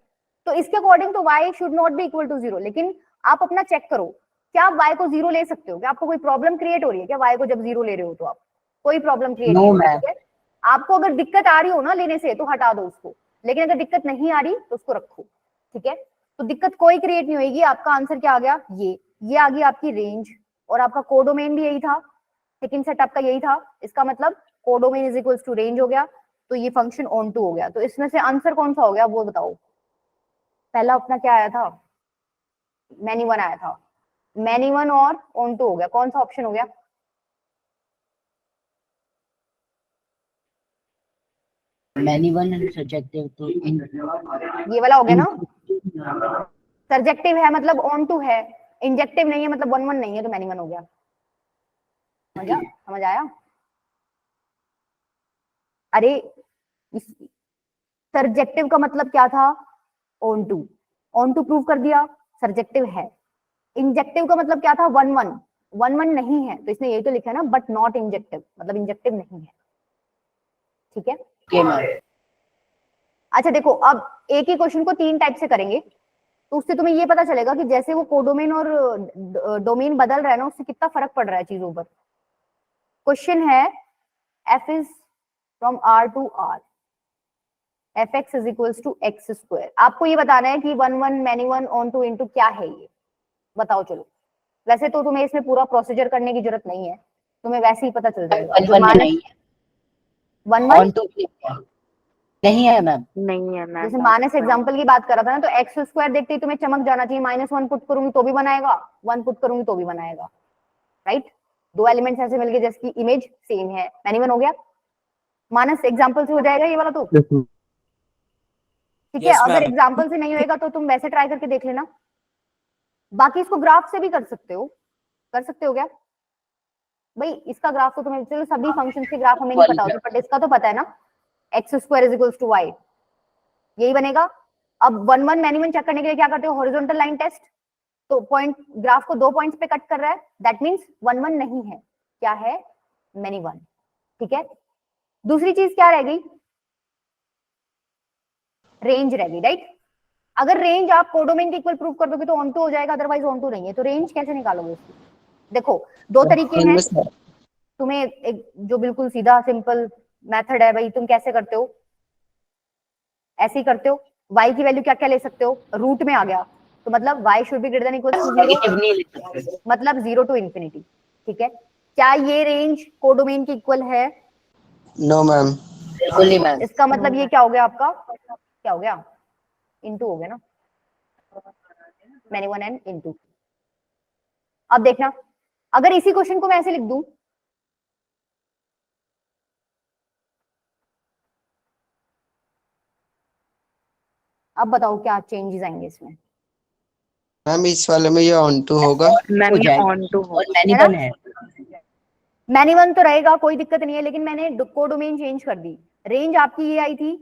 तो इसके अकॉर्डिंग तो y should not be equal to 0। लेकिन आप अपना चेक करो, क्या आप y को 0 ले सकते हो? क्या आपको कोई प्रॉब्लम क्रिएट हो रही है क्या y को जब 0 ले रहे हो? तो आप कोई प्रॉब्लम क्रिएट No, नहीं हो रही ma'am. है। आपको अगर दिक्कत आ रही हो ना लेने से तो हटा दो उसको, लेकिन अगर दिक्कत नहीं आ रही तो उसको रखो, ठीक है। तो दिक्कत कोई क्रिएट नहीं होगी। आपका आंसर क्या आ गया, ये आ गई आपकी रेंज, और आपका कोडोमेन भी यही था, सेकंड सेट आपका यही था। इसका मतलब codomain is equals to range हो गया, तो ये फंक्शन ऑन टू हो गया। तो इसमें से आंसर कौन सा हो गया वो बताओ। पहला अपना क्या आया था, मैनी वन आया था, मैनी वन और ऑन टू हो गया। कौन सा ऑप्शन हो गया? मैनी वन एंड सब्जेक्टिव तो ये वाला हो गया ना, सब्जेक्टिव है मतलब ऑन टू है, इंजेक्टिव नहीं है मतलब 1 1 नहीं है, तो मैनी वन हो गया। समझ आया? अरे सब्जेक्टिव का मतलब क्या था, onto, onto prove कर दिया, सब्जेक्टिव है। इंजेक्टिव का मतलब क्या था, 1 1 1 1 नहीं है तो इसने यही तो लिखा है ना, बट नॉट इंजेक्टिव, मतलब इंजेक्टिव नहीं है। ठीक है, ओके मैम। अच्छा देखो, अब एक ही क्वेश्चन को 3 टाइप से करेंगे, तो उससे तुम्हें ये पता चलेगा कि जैसे वो कोडोमेन और डोमेन बदल रहा है ना, उससे कितना फर्क पड़ रहा है चीजों पर। क्वेश्चन है f is from r to r, fx is equals to x square। आपको ये बताना है कि 1 1 many 1 on 2 into क्या है ये, बताओ। चलो, वैसे तो तुम्हें इसमें पूरा प्रोसीजर करने की जरूरत नहीं है, तुम्हें वैसे ही पता चल जाएगा। जो 1 मानस नहीं है, 1 1 ऑन टू नहीं है मैम। नहीं है मैम। जैसे मानस एग्जांपल की बात कर रहा था ना, तो एक्स स्क्वायर देखते ही तुम्हें चमक जाना चाहिए, -1 पुट करूंगी तो भी बनाएगा, 1 पुट करूंगी तो भी बनाएगा, राइट। दो एलिमेंट्स ऐसे मिलके जिसकी इमेज सेम है, मैनी वन हो गया। मानस एग्जांपल से हो जाएगा ये वाला तो, Yes, ma'am. ठीक है। Yes, अगर ma'am. एग्जांपल से नहीं होएगा तो तुम वैसे ट्राई करके देख लेना। बाकी इसको ग्राफ से भी कर सकते हो, कर सकते हो क्या भाई? इसका ग्राफ तो तुम्हें, चलो सभी फंक्शंस के ग्राफ हमें नहीं पता होते, बट इसका तो पता है ना, x square is equals to y, यही बनेगा। अब 1 1 मैनी 1 चेक करने के लिए क्या करते हो, हॉरिजॉन्टल लाइन टेस्ट। तो पॉइंट, ग्राफ को 2 पॉइंट्स पे कट कर रहा है, दैट मींस 1 1 नहीं है, क्या है, मैनी 1। ठीक है, दूसरी चीज क्या रह गई, रेंज रह गई, राइट। अगर रेंज आप कोडोमेन के इक्वल प्रूव कर दोगे तो ऑन टू हो जाएगा, अदरवाइज ऑन टू नहीं है। तो रेंज कैसे निकालोगे इसकी? देखो, दो तरीके हैं। तुम्हें एक जो बिल्कुल सीधा सिंपल मेथड है भाई, तुम कैसे करते हो, ऐसे ही करते हो। y की वैल्यू क्या क्या ले सकते हो, रूट में आ गया तो मतलब y should be greater than equal to 0, negative नहीं ले सकते। मतलब 0 टू इंफिनिटी। ठीक है, क्या ये रेंज कोडोमेन के इक्वल है? No ma'am. बिल्कुल नहीं मैम। इसका मतलब ये क्या हो गया आपका, क्या हो गया, इनटू हो गया ना, मैनी वन एन इनटू। अब देखना, अगर इसी क्वेश्चन को मैं ऐसे लिख दूं, अब बताओ क्या चेंजेस आएंगे इसमें? मैम इस वाले में ये ऑन टू होगा। मैम हो ये जाएगा। ऑन टू और मैनी है ना? वन है। मैनी वन तो रहेगा, कोई दिक्कत नहीं है, लेकिन मैंने कोडोमेन चेंज कर दी। रेंज आपकी ये आई थी,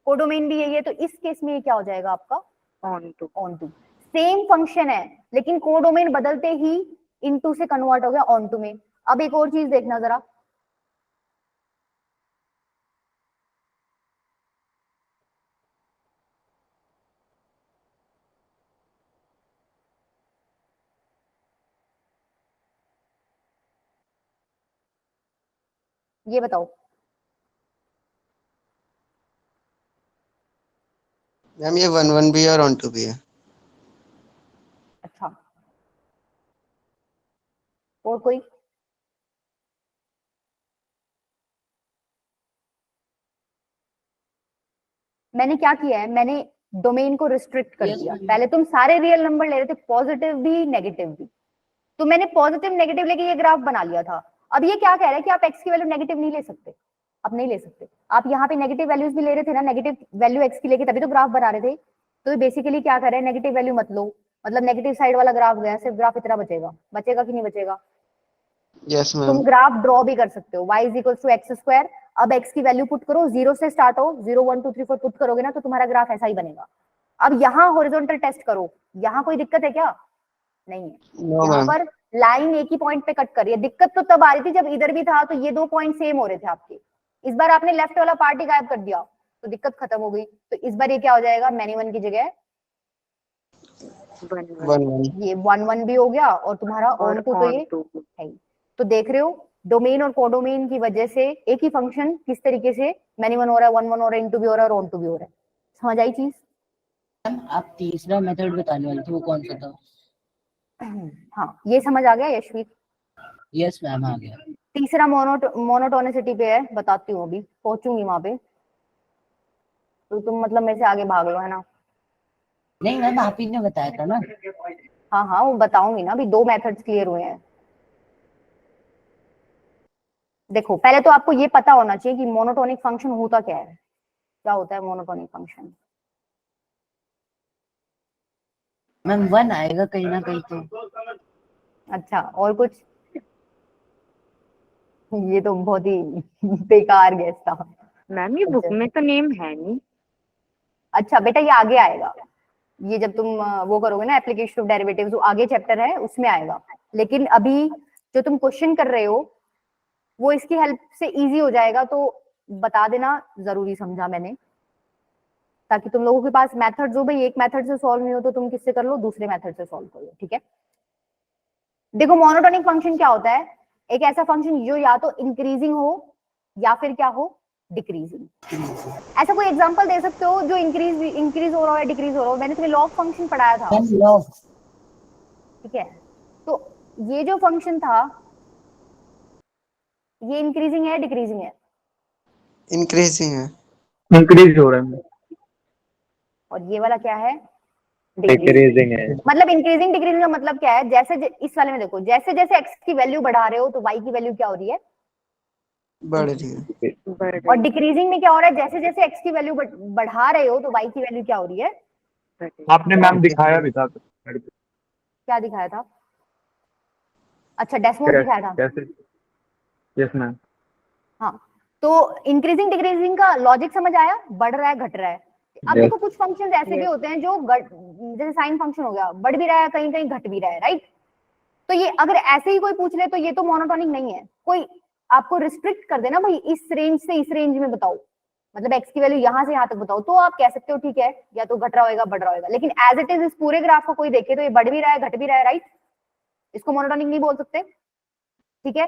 कोडोमेन भी यही है, तो इस केस में ये क्या हो जाएगा आपका, onto. Onto. Same function है, लेकिन कोडोमेन बदलते ही इनटू से कन्वर्ट हो गया ऑन टू में। अब एक और चीज देखना जरा, ये बताओ, मैम ये 1 1 भी है और ऑन टू भी है। अच्छा और कोई? मैंने क्या किया है, मैंने डोमेन को रिस्ट्रिक्ट कर Yes, दिया। ma'am. पहले तुम सारे रियल नंबर ले रहे थे, पॉजिटिव भी नेगेटिव भी, तो मैंने पॉजिटिव नेगेटिव लेके ये ग्राफ बना लिया था। अब ये क्या कह रहा है कि आप एक्स की वैल्यू नेगेटिव नहीं ले सकते, आप नहीं ले सकते। आप यहाँ पे नेगेटिव वैल्यूज भी ले रहे थे ना, नेगेटिव वैल्यू एक्स की लेके तभी तो ग्राफ बना रहे थे। तो बेसिकली क्या कर रहे हैं, नेगेटिव वैल्यू मत लो, मतलब नेगेटिव साइड वाला ग्राफ गया, सिर्फ ग्राफ इतना बचेगा। बचेगा कि नहीं बचेगा? यस तुम मैम। ग्राफ ड्रॉ भी कर सकते हो, y is equal to x square. अब x की वैल्यू पुट करो, 0 से स्टार्ट हो, 0 1 2 3 4 पुट करोगे ना, तो तुम्हारा ग्राफ ऐसा ही बनेगा। अब यहाँ हॉरिजॉन्टल टेस्ट करो, यहाँ कोई दिक्कत है क्या? नहीं है। नो यहाँ मैम। पर लाइन एक ही पॉइंट पे कट कर रही है। दिक्कत तो तब आ रही थी जब इधर भी था, तो ये 2 पॉइंट सेम हो रहे थे आपके। इस बार आपने लेफ्ट वाला पार्ट ही गायब कर दिया, तो दिक्कत खत्म हो गई। तो इस बार ये क्या हो जाएगा, मैनी वन की जगह 1 1। ये 1 1 भी हो गया, और तुम्हारा ऑन टू तो ये है ही। तो देख रहे हो, डोमेन और कोडोमेन की वजह से एक ही फंक्शन किस तरीके से मैनी वन हो रहा है, 1 1 हो रहा है, इनटू भी हो रहा है, और ऑन टू भी हो रहा है। समझ आई चीज? मैम आप तीसरा मेथड बताने वाले थे, वो कौन सा था? हाँ, ये समझ आ गया यशवीर? यस मैम आ गया। तीसरा मोनोटोनिसिटी पे है, बताती हूँ, अभी पहुंचूंगी वहां पे। तो तुम मतलब मेरे से आगे भाग लो, है ना? नहीं मैम आप ही ने बताया था ना। हाँ हाँ, वो बताऊंगी ना, अभी 2 मेथड्स क्लियर हुए हैं। देखो, पहले तो आपको ये पता होना चाहिए कि मोनोटोनिक फंक्शन होता क्या है, क्या होता है मोनोटोनिक फंक्शन। मैम 1 आएगा कहीं ना कहीं तो। अच्छा, और कुछ? ये तो बहुत ही बेकार गेस था। मैम ये बुक में तो नेम है नहीं। अच्छा बेटा, ये आगे आएगा, ये जब तुम वो करोगे ना एप्लीकेशन ऑफ डेरिवेटिव्स, वो आगे चैप्टर है उसमें आएगा। लेकिन अभी जो तुम क्वेश्चन कर रहे हो वो इसकी हेल्प से इजी हो जाएगा, तो बता देना, जरूरी समझा मैंने, ताकि तुम लोगों के पास मेथड जो भाई एक मेथड से सॉल्व नहीं हो तो तुम किससे कर लो, दूसरे मेथड से सॉल्व कर लो, ठीक है। देखो मोनोटोनिक फंक्शन क्या होता है, एक ऐसा फंक्शन जो या तो इंक्रीजिंग हो या फिर क्या हो, डिक्रीजिंग। ऐसा कोई एग्जांपल दे सकते हो जो इंक्रीज हो रहा है, डिक्रीज हो रहा है? मैंने तुम्हें लॉग फंक्शन पढ़ाया था, लॉग। ठीक है। तो ये जो फंक्शन था ये इंक्रीजिंग है, डिक्रीजिंग है? इंक्रीजिंग है। इंक्रीज हो रहा है। और ये वाला क्या है, डिक्रीजिंग। डिक्रीजिंग है। मतलब इंक्रीजिंग डिक्रीजिंग का मतलब क्या है, जैसे इस वाले में देखो, जैसे जैसे एक्स की वैल्यू बढ़ा रहे हो तो वाई की वैल्यू क्या हो रही है, बढ़ रही है। और डिक्रीजिंग में क्या हो रहा है, जैसे जैसे एक्स की वैल्यू बढ़ा रहे हो तो वाई की वैल्यू क्या हो रही है। आपने मैम दिखाया भी था क्या दिखाया था? अच्छा डेस्मोड दिखाया था। कैसे? Yes ma'am. हाँ, तो इंक्रीजिंग डिक्रीजिंग का लॉजिक समझ आया, बढ़ रहा है घट रहा है। अब Yes. देखो कुछ फंक्शंस ऐसे भी होते हैं जो जैसे साइन फंक्शन हो गया, बढ़ भी रहा है कहीं कहीं घट भी रहा है, राइट। तो ये अगर ऐसे ही कोई पूछ ले तो ये तो मोनोटोनिक नहीं है। कोई आपको रिस्ट्रिक्ट कर देना भाई इस रेंज से इस रेंज में बताओ, मतलब एक्स की वैल्यू यहाँ से यहाँ तक बताओ, तो आप कह सकते हो ठीक है, या तो घट रहा होगा बढ़ रहा होगा। लेकिन एज इट इज इस पूरे ग्राफ को कोई देखे तो ये बढ़ भी रहा है घट भी रहा है, राइट। इसको मोनोटोनिक नहीं बोल सकते, ठीक है।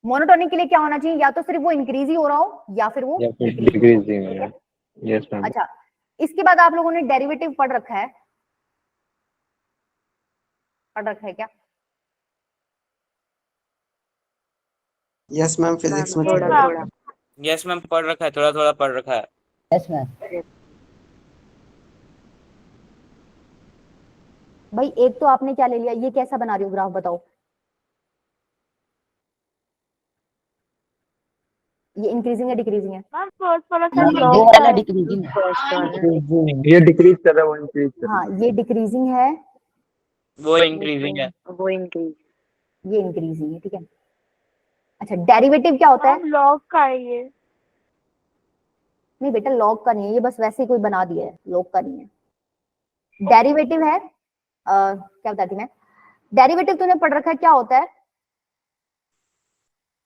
मोनोटोनिक के लिए क्या होना चाहिए, या तो सिर्फ वो इंक्रीज ही हो रहा हो या फिर वो डिक्रीजिंग है। Yes ma'am. अच्छा, इसके बाद आप लोगों ने डेरिवेटिव पढ़ रखा है, क्या? यस मैम, फिजिक्स में थोड़ा यस मैम पढ़ रखा है, थोड़ा थोड़ा पढ़ रखा है। Yes ma'am. भाई एक तो आपने क्या ले लिया, ये कैसा बना रही हो ग्राफ बताओ, ये इंक्रीजिंग है डिक्रीजिंग है? मैम फर्स्ट वाला वो सर लॉग वाला है। डिक्रीजिंग है। ये डिक्रीज कर रहा है, वो इंक्रीज कर रहा हाँ ये डिक्रीजिंग है, वो इंक्रीजिंग है। वो इंक्रीज। ये इंक्रीजिंग है, ठीक है। अच्छा डेरिवेटिव क्या होता है? मैम लॉग का है ये। नहीं बेटा लॉग का नहीं है, ये बस वैसे ही कोई बना दिया है, लॉग का नहीं है। डेरिवेटिव है क्या बताती मैं, डेरिवेटिव तूने पढ़ रखा है, क्या होता है?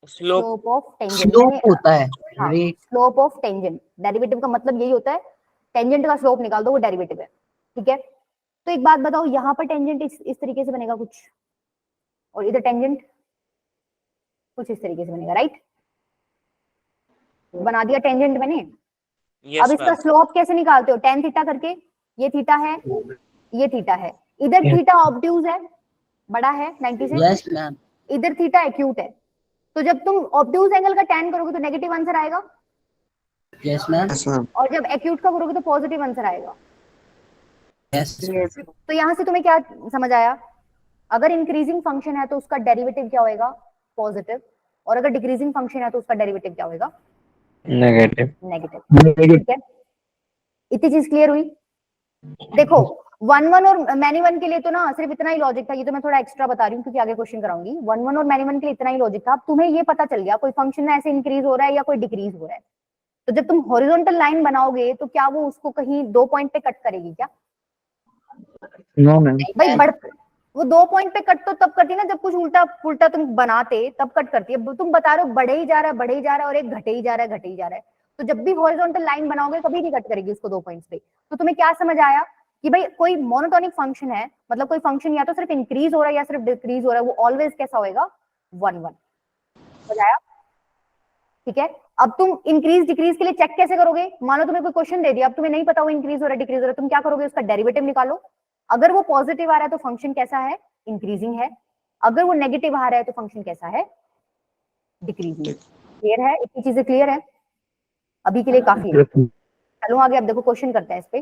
Slope. Slope of tangent. Slope होता है। हाँ, rate. Slope of tangent. Derivative का मतलब यही होता है, टेंजेंट का स्लोप निकाल दो वो डेरिवेटिव है, ठीक है। तो एक बात बताओ, यहाँ पर टेंजेंट इस तरीके से बनेगा कुछ, और इधर टेंजेंट कुछ इस तरीके से बनेगा, राइट। बना दिया टेंजेंट मैंने। यस अब इसका मैम। स्लोप कैसे निकालते हो, टेन थीटा करके, ये थीटा है, ये थीटा है, इधर थीटा ऑब्ट्यूज है, बड़ा है 90 से, यस मैम। इधर थीटा एक्यूट है। तो जब तुम ऑब्ट्यूज एंगल का tan करोगे तो नेगेटिव आंसर आएगा, यस मैम। Yes ma'am. और जब एक्यूट का करोगे तो पॉजिटिव आंसर आएगा। यस। तो यहाँ से तुम्हें क्या समझ आया, अगर इंक्रीजिंग फंक्शन है तो उसका डेरिवेटिव क्या होएगा, पॉजिटिव, और अगर डिक्रीजिंग फंक्शन है तो उसका डेरिवेटिव क्या होएगा, नेगेटिव। नेगेटिव, ठीक है। इतनी चीज क्लियर हुई। देखो 1 1 और मैनी 1 के लिए तो ना सिर्फ इतना ही लॉजिक था, ये तो मैं थोड़ा एक्स्ट्रा बता रही हूँ क्योंकि आगे क्वेश्चन कराऊंगी। 1 1 और मैनी 1 के लिए इतना ही लॉजिक था। अब तुम्हें ये पता चल गया कोई फंक्शन ऐसे इंक्रीज हो रहा है या कोई डिक्रीज हो रहा है, तो जब तुम हॉरिजॉन्टल लाइन बनाओगे तो क्या वो उसको कहीं 2 पॉइंट पे कट करेगी क्या? No ma'am. भाई बढ़ वो 2 पॉइंट पे कट तो तब करती है ना जब कुछ उल्टा पुल्टा तुम बनाते, तब कट करती है। तुम बता रहे हो बढ़े ही जा रहा है बढ़े ही जा रहा है और एक घटे ही जा रहा है घटे ही जा रहा है, तो जब भी हॉरिजॉन्टल लाइन बनाओगे कभी नहीं कट करेगी उसको 2 पॉइंट्स पे। तो तुम्हें क्या समझ आया कि भाई कोई मोनोटोनिक फंक्शन है, मतलब कोई फंक्शन या तो सिर्फ इंक्रीज हो रहा है या सिर्फ डिक्रीज हो रहा है, वो ऑलवेज कैसा होएगा, 1 1। समझ आया? ठीक है। अब तुम इंक्रीज डिक्रीज के लिए चेक कैसे करोगे, मानो तुम्हें कोई क्वेश्चन दे दिया, अब तुम्हें नहीं पता वो इंक्रीज हो रहा है डिक्रीज हो रहा है, तुम क्या करोगे, उसका डेरिवेटिव निकालो। अगर वो पॉजिटिव आ रहा है तो फंक्शन कैसा है, इंक्रीजिंग है। अगर वो नेगेटिव आ रहा है तो फंक्शन कैसा है, डिक्रीजिंग। क्लियर है? इतनी चीजें क्लियर है अभी के लिए, काफी है। चलो आगे, अब देखो क्वेश्चन करते हैं इस पे।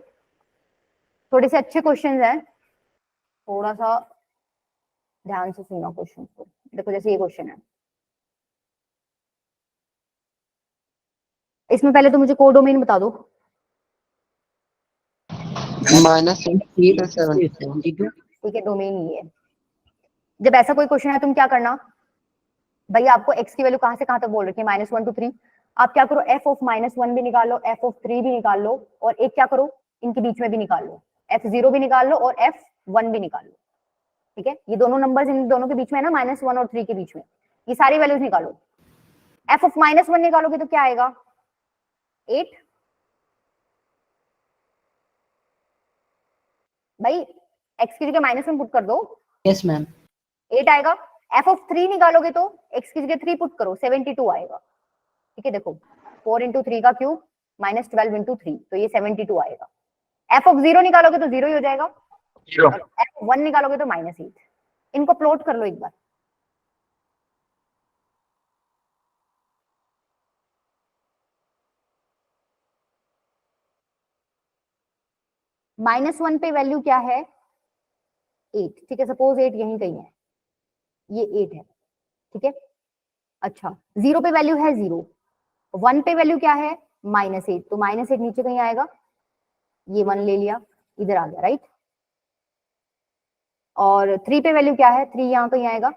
थोड़े से अच्छे क्वेश्चन हैं, थोड़ा सा ध्यान से सुनना क्वेश्चन को। देखो जैसे ये क्वेश्चन है, इसमें पहले तो मुझे कोडोमेन बता दो। -72 ठीक है, डोमेन ये है। जब ऐसा कोई क्वेश्चन है तुम क्या करना, भाई आपको x की वैल्यू कहां से कहां तक बोल रखी है, -1 to 3, आप क्या करो f ऑफ -1 भी निकाल लो, f ऑफ 3 भी निकाल लो, और एक क्या करो इनके बीच में भी निकाल लो, f0 भी निकाल लो और f1 भी निकाल लो। ठीक है, ये दोनों नंबर्स इन दोनों के बीच में है ना, -1 और 3 के बीच में, ये सारी वैल्यूज निकालो। f ऑफ -1 निकालोगे तो क्या आएगा, 8। भाई x की जगह -1 पुट कर दो, यस मैम। 8 आएगा। f ऑफ 3 निकालोगे तो x की जगह 3 पुट करो, 72 आएगा। ठीक है, देखो 4 इंटू 3 का क्यूब -12 इंटू 3, तो ये 72 आएगा। f ऑफ 0 निकालोगे तो 0 ही हो जाएगा, जीरो। और f ऑफ 1 निकालोगे तो -8। इनको प्लॉट कर लो एक बार। -1 पे वैल्यू क्या है, 8। ठीक है, सपोज 8 यहीं कहीं है, ये 8 है। ठीक है, अच्छा 0 पे वैल्यू है 0, 1 पे वैल्यू क्या है, -8, तो -8 नीचे कहीं आएगा, ये 1 ले लिया, इधर आ गया, राइट। और 3 पे वैल्यू क्या है, 3 यहाँ कहीं आएगा,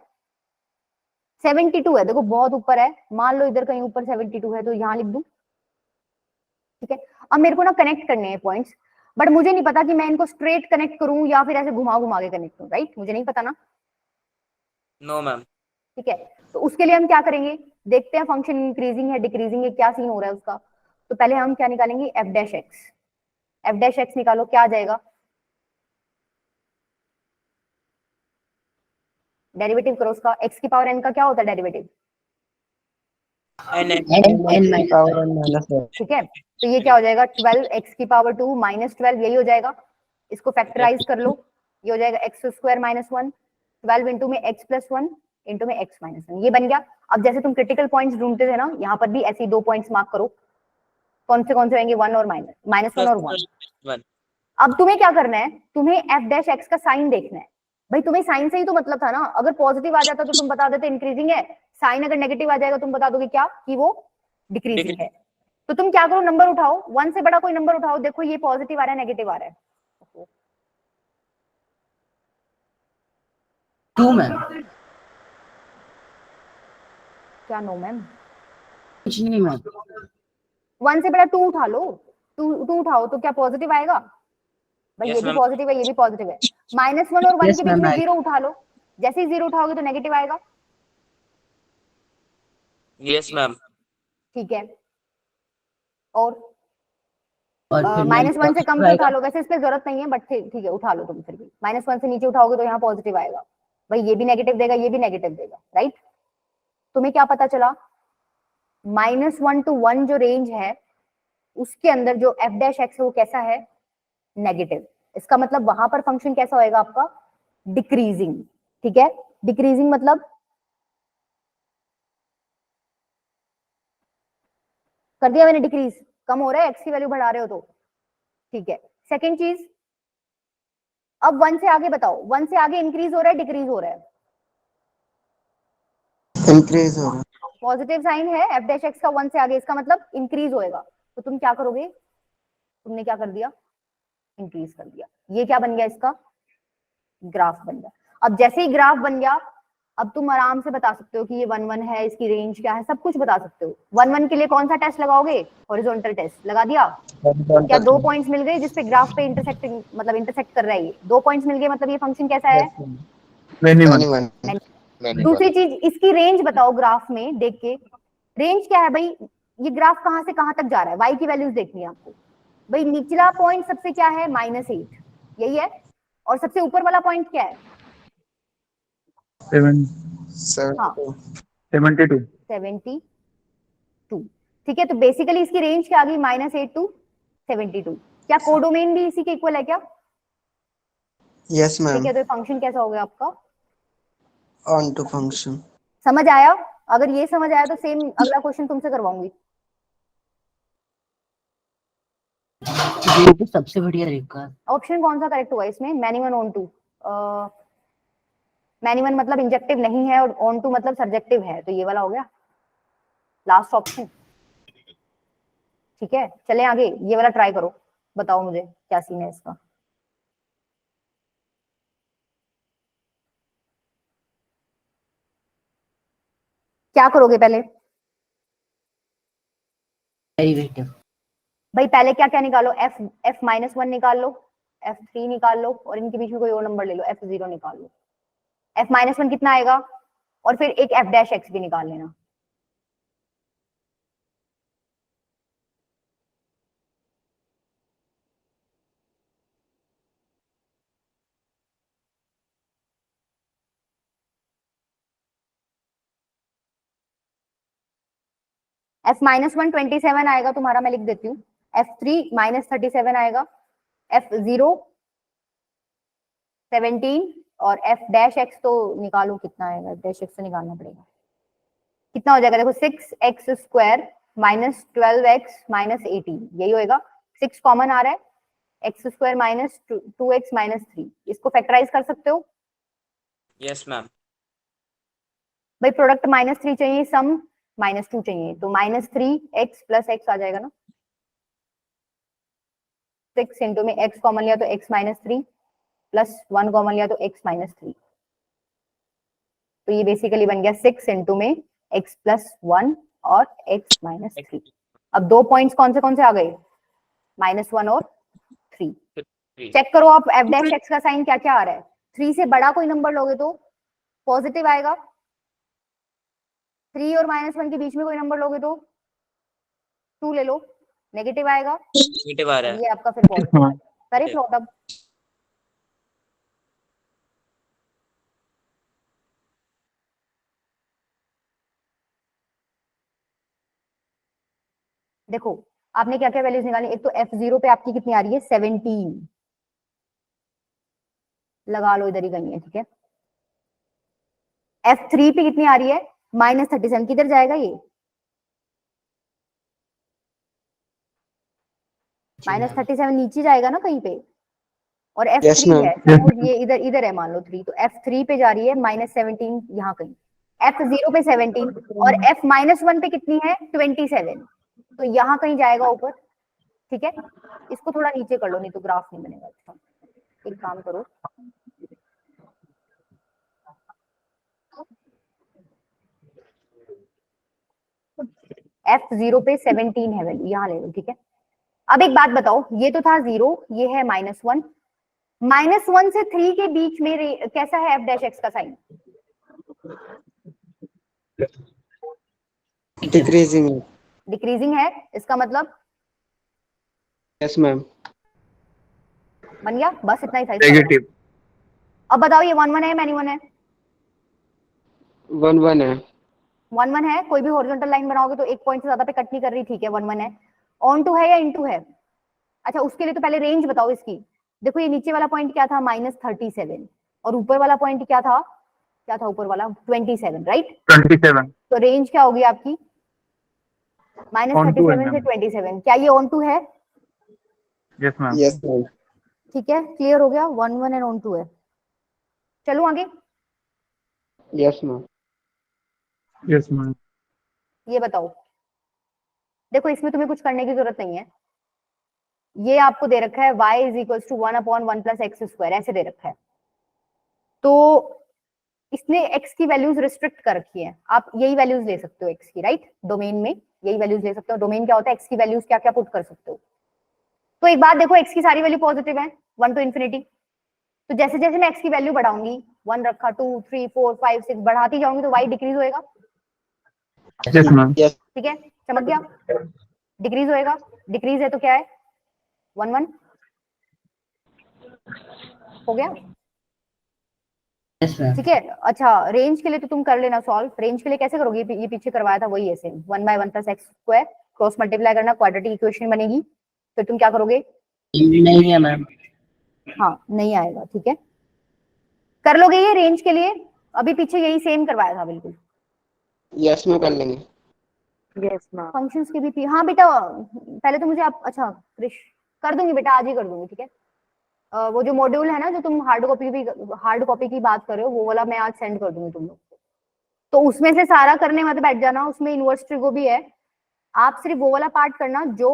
72 है, देखो बहुत ऊपर है, मान लो इधर कहीं ऊपर 72 है, तो यहाँ लिख दूं। ठीक है, अब मेरे को ना कनेक्ट करने हैं पॉइंट्स, बट मुझे नहीं पता कि मैं इनको स्ट्रेट कनेक्ट करूं या फिर ऐसे घुमा घुमा के कनेक्ट करूं, राइट, मुझे नहीं पता ना। No ma'am. ठीक है, तो उसके लिए हम क्या करेंगे, देखते हैं फंक्शन इंक्रीजिंग है डिक्रीजिंग है, क्या सीन हो रहा है उसका। तो पहले हम क्या निकालेंगे, F dash x. F dash x निकालो, क्या आ जाएगा, डेरिवेटिव करो उसका, एक्स की पावर एन का क्या होता है derivative, N n power n-1। ठीक है। तो ये क्या हो जाएगा, 12 एक्स की पावर 2 -12, यही हो जाएगा। इसको फैक्टराइज कर लो, ये हो जाएगा एक्स स्क्वायर -1, 12 इंटू में एक्स प्लस 1 इंटू में एक्स -1, ये बन गया। अब जैसे तुम क्रिटिकल पॉइंट्स ढूंढते थे ना, यहाँ पर भी ऐसे ही 2 पॉइंट्स मार्क करो, कौन से होंगे, 1 और -1 और 1। अब तुम्हें क्या करना है, तुम्हें एफ डैश एक्स का साइन देखना है। भाई तुम्हें साइन से ही तो मतलब था ना, अगर पॉजिटिव आ जाता तो तुम बता देते इंक्रीजिंग है, साइन अगर नेगेटिव आ जाएगा तुम बता दोगे क्या, कि वो डिक्रीजिंग है। तो तुम क्या करो, नंबर उठाओ, 1 से बड़ा कोई नंबर उठाओ, देखो ये पॉजिटिव आ रहा है नेगेटिव आ रहा है, 2 मैम। क्या नो मैम, कुछ नहीं मैम। 1 से बड़ा 2 उठा लो, 2 उठाओ तो क्या पॉजिटिव आएगा, भाई Yes, ये भी ma'am. पॉजिटिव है, ये भी पॉजिटिव है। -1 और 1 Yes, के बीच ma'am, में I- 0 उठा लो, जैसे ही 0 उठाओगे तो नेगेटिव आएगा। Yes ma'am. ठीक है, और और फिर -1 से कम पे आएगा। उठा लो, वैसे इस पे जरूरत नहीं है, बट ठीक है उठा लो तुम फिर भी। -1 से नीचे उठाओगे तो यहाँ पॉजिटिव आएगा, भाई ये भी नेगेटिव देगा, ये भी नेगेटिव देगा, राइट। तुम्हें क्या पता चला, -1 to 1 जो रेंज है उसके अंदर जो एफ डैश एक्स है वो कैसा है, नेगेटिव। इसका मतलब वहां पर फंक्शन कैसा होएगा आपका, डिक्रीजिंग। ठीक है, डिक्रीजिंग मतलब कर दिया मैंने डिक्रीज, कम हो रहा है, एक्स की वैल्यू बढ़ा रहे हो तो। ठीक है, सेकेंड चीज, अब 1 से आगे बताओ, 1 से आगे इंक्रीज हो रहा है डिक्रीज हो रहा है, इंक्रीज हो रहा है। पॉजिटिव साइन है एफ डैश एक्स का 1 से आगे, इसका मतलब इंक्रीज होएगा। तो तुम क्या करोगे, तुमने क्या कर दिया, इंक्रीज कर दिया। ये क्या बन गया, इसका ग्राफ बन गया। अब जैसे ही ग्राफ बन गया, अब तुम आराम से बता सकते हो कि ये 1 1 है, इसकी रेंज क्या है, सब कुछ बता सकते हो। 1 1 के लिए कौन सा टेस्ट लगाओगे, हॉरिजॉन्टल टेस्ट लगा दिया, क्या 2 पॉइंट्स मिल गए जिसपे ग्राफ पे इंटरसेक्टिंग मतलब इंटरसेक्ट कर रहा है, ये 2 पॉइंट्स मिल गए, मतलब ये फंक्शन कैसा है, मिनिमम। मैंने दूसरी चीज, इसकी रेंज बताओ ग्राफ में देख के, रेंज क्या है भाई, ये ग्राफ कहां से कहां तक जा रहा है, वाई की वैल्यूज देखनी है आपको। भाई निचला पॉइंट सबसे क्या है, -8, यही है, और सबसे ऊपर वाला पॉइंट क्या है, 72। 72। ठीक है, तो बेसिकली इसकी रेंज क्या आ गई, -8 to 72। क्या कोडोमेन भी इसी के इक्वल है क्या, यस ठीक मैम, है, तो फंक्शन कैसा हो गया आपका, ऑन टू फंक्शन। समझ आया। अगर ये समझ आया तो सेम अगला क्वेश्चन तुमसे करवाऊंगी। ये तो सबसे बढ़िया तरीका। ऑप्शन कौन सा करेक्ट हुआ इसमें, मैनिमन ऑन टू, मैनिमन मतलब इंजेक्टिव नहीं है और ऑन टू मतलब सब्जेक्टिव है, तो ये वाला हो गया लास्ट ऑप्शन। ठीक है, चले आगे, ये वाला ट्राई करो, बताओ मुझे क्या सीन है इसका। क्या करोगे पहले, डेरिवेटिव। भाई पहले क्या क्या निकालो, f -1 निकाल लो, f3 निकाल लो, और इनके बीच में कोई और नंबर ले लो, f0 निकाल लो। f-1 कितना आएगा, और फिर एक f' भी निकाल लेना। f-1 27 आएगा तुम्हारा, मैं लिख देती हूँ। f3 -37 आएगा, f0 17, और f' तो निकालो कितना आएगा, f' तो निकालना पड़ेगा। कितना हो जाएगा देखो, 6x² माइनस 12x माइनस 18, यही होएगा। 6 कॉमन आ रहा है, x² माइनस 2x माइनस 3, इसको फैक्टराइज कर सकते हो। Yes ma'am. भाई प्रोडक्ट -3 चाहिए, सम -2 चाहिए, तो -3x प्लस x आ जाएगा ना। 6 इंटू में x कॉमन लिया तो x माइनस 3 प्लस 1 कॉमन लिया तो x माइनस 3, तो ये बेसिकली बन गया 6 इंटू में x प्लस 1 और x माइनस 3। अब दो पॉइंट्स कौन से आ गए, -1 और 3। चेक करो आप f' का साइन क्या क्या आ रहा है। 3 से बड़ा कोई नंबर लोगे तो पॉजिटिव आएगा, 3 और -1 के बीच में कोई नंबर लोगे तो 2 ले लो, नेगेटिव आएगा, नेगेटिव आ रहा है। ये आपका फिर पॉजिटिव। करे प्लॉट अब। देखो आपने क्या क्या वैल्यूज निकाली, एक तो f0 पे आपकी कितनी आ रही है 17, लगा लो इधर ही कहीं है, ठीक है। f3 पे कितनी आ रही है -37, किधर जाएगा ये, -37 नीचे जाएगा ना कहीं पे, और Yes, f3 ma'am. है, सपोज ये इधर इधर है मान लो 3, तो f3 पे जा रही है -17 यहाँ कहीं, f0 पे 17 और f-1 पे कितनी है 27, तो यहाँ कहीं जाएगा ऊपर, ठीक है। इसको थोड़ा नीचे कर लो, नहीं तो ग्राफ नहीं बनेगा। अच्छा एक काम करो, f0 पे 17 है वैल्यू, यहाँ ले लो, ठीक है। अब एक बात बताओ, ये तो था 0, ये है -1, -1 से 3 के बीच में कैसा है f' का साइन, Decreasing. डिक्रीजिंग है, इसका मतलब Yes, ma'am. बन गया, बस इतना ही था इसका मतलब। नेगेटिव। अब बताओ ये 1 1 है मैनी 1 है, 1 1 है. 1 1 है, कोई भी हॉरिजॉन्टल लाइन बनाओगे तो एक पॉइंट से ज्यादा पे कट नहीं कर रही, ठीक है 1 1 है। ऑन टू है या इनटू है, अच्छा उसके लिए तो पहले रेंज बताओ इसकी। देखो ये नीचे वाला पॉइंट क्या था -37, और ऊपर वाला पॉइंट क्या था ऊपर वाला 27, राइट। 27 तो रेंज क्या होगी आपकी On to है -37 से मैम। 27, क्या ये ऑन टू है, यस मैम। Yes, ma'am. ठीक है क्लियर हो गया, 1 1 एंड ऑन टू है। चलो आगे, Yes, ma'am. Yes ma'am. ये बताओ, देखो इसमें तुम्हें कुछ करने की जरूरत नहीं है, ये आपको दे रखा है y is equal to 1/1 + x², ऐसे दे रखा है, तो इसने x की वैल्यूज रिस्ट्रिक्ट कर रखी है, आप यही वैल्यूज ले सकते हो x की, राइट। डोमेन में यही वैल्यूज ले सकते हो, डोमेन क्या होता है, x की वैल्यूज क्या क्या पुट कर सकते हो। तो एक बात देखो, x की सारी वैल्यू पॉजिटिव है 1 to ∞, तो जैसे जैसे मैं x की वैल्यू बढ़ाऊंगी, 1 रखा 2 3 4 5 6 बढ़ाती जाऊंगी, तो y डिक्रीज होएगा, यस मैम। Yes. ठीक है चमक गया, डिक्रीज होएगा, डिक्रीज है तो क्या है 1 1 हो गया, यस मैम। ठीक है। अच्छा रेंज के लिए तो तुम कर लेना सॉल्व, रेंज के लिए कैसे करोगे, ये पीछे करवाया था वही ऐसे 1/1 + x² क्रॉस मल्टीप्लाई करना, क्वाड्रेटिक इक्वेशन बनेगी, फिर तुम क्या करोगे, नहीं है मैम। हाँ नहीं आएगा, ठीक है कर लोगे ये रेंज के लिए, अभी पीछे यही सेम करवाया था बिल्कुल। Yes, ma'am. कर लेंगे. Yes ma'am. फंक्शंस की भी थी, हाँ बेटा पहले तो मुझे आप, अच्छा क्रिश कर दूंगी बेटा, आज ही कर दूंगी, ठीक है। वो जो मॉड्यूल है ना, जो तुम हार्ड कॉपी की बात कर रहे हो, वो वाला मैं आज सेंड कर दूंगी तुम लोग को, तो उसमें से सारा करने मत बैठ जाना, उसमें इनवर्स ट्रिगो भी है, आप सिर्फ वो वाला पार्ट करना जो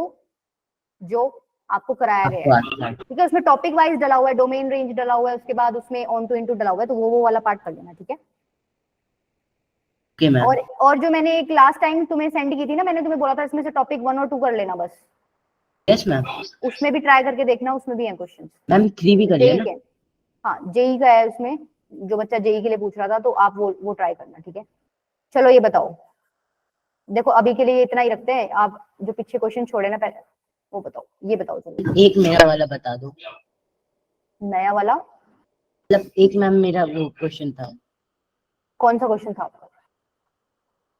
आपको कराया गया है, ठीक है। उसमें टॉपिक वाइज डला हुआ है, डोमेन रेंज डला हुआ है, उसके बाद उसमें ऑन टू इनटू डला हुआ है, तो वो वाला पार्ट कर लेना, ठीक है। Okay ma'am. और जो मैंने एक लास्ट टाइम तुम्हें सेंड की थी ना, मैंने तुम्हें बोला था इसमें से टॉपिक 1 और 2 कर लेना बस, यस मैम। उसमें भी ट्राई करके देखना, उसमें भी है क्वेश्चन। मैम 3 भी करिए जेई ना। के, हाँ जेई का है उसमें, जो बच्चा जेई के लिए पूछ रहा था, तो आप वो ट्राई करना, ठीक है। चलो ये बताओ, देखो अभी के लिए इतना ही रखते हैं, आप जो पीछे क्वेश्चन छोड़े ना पहले वो बताओ, ये बताओ चलो। एक नया वाला बता दो, नया वाला मतलब एक मैम मेरा वो क्वेश्चन था। कौन सा क्वेश्चन था आपका?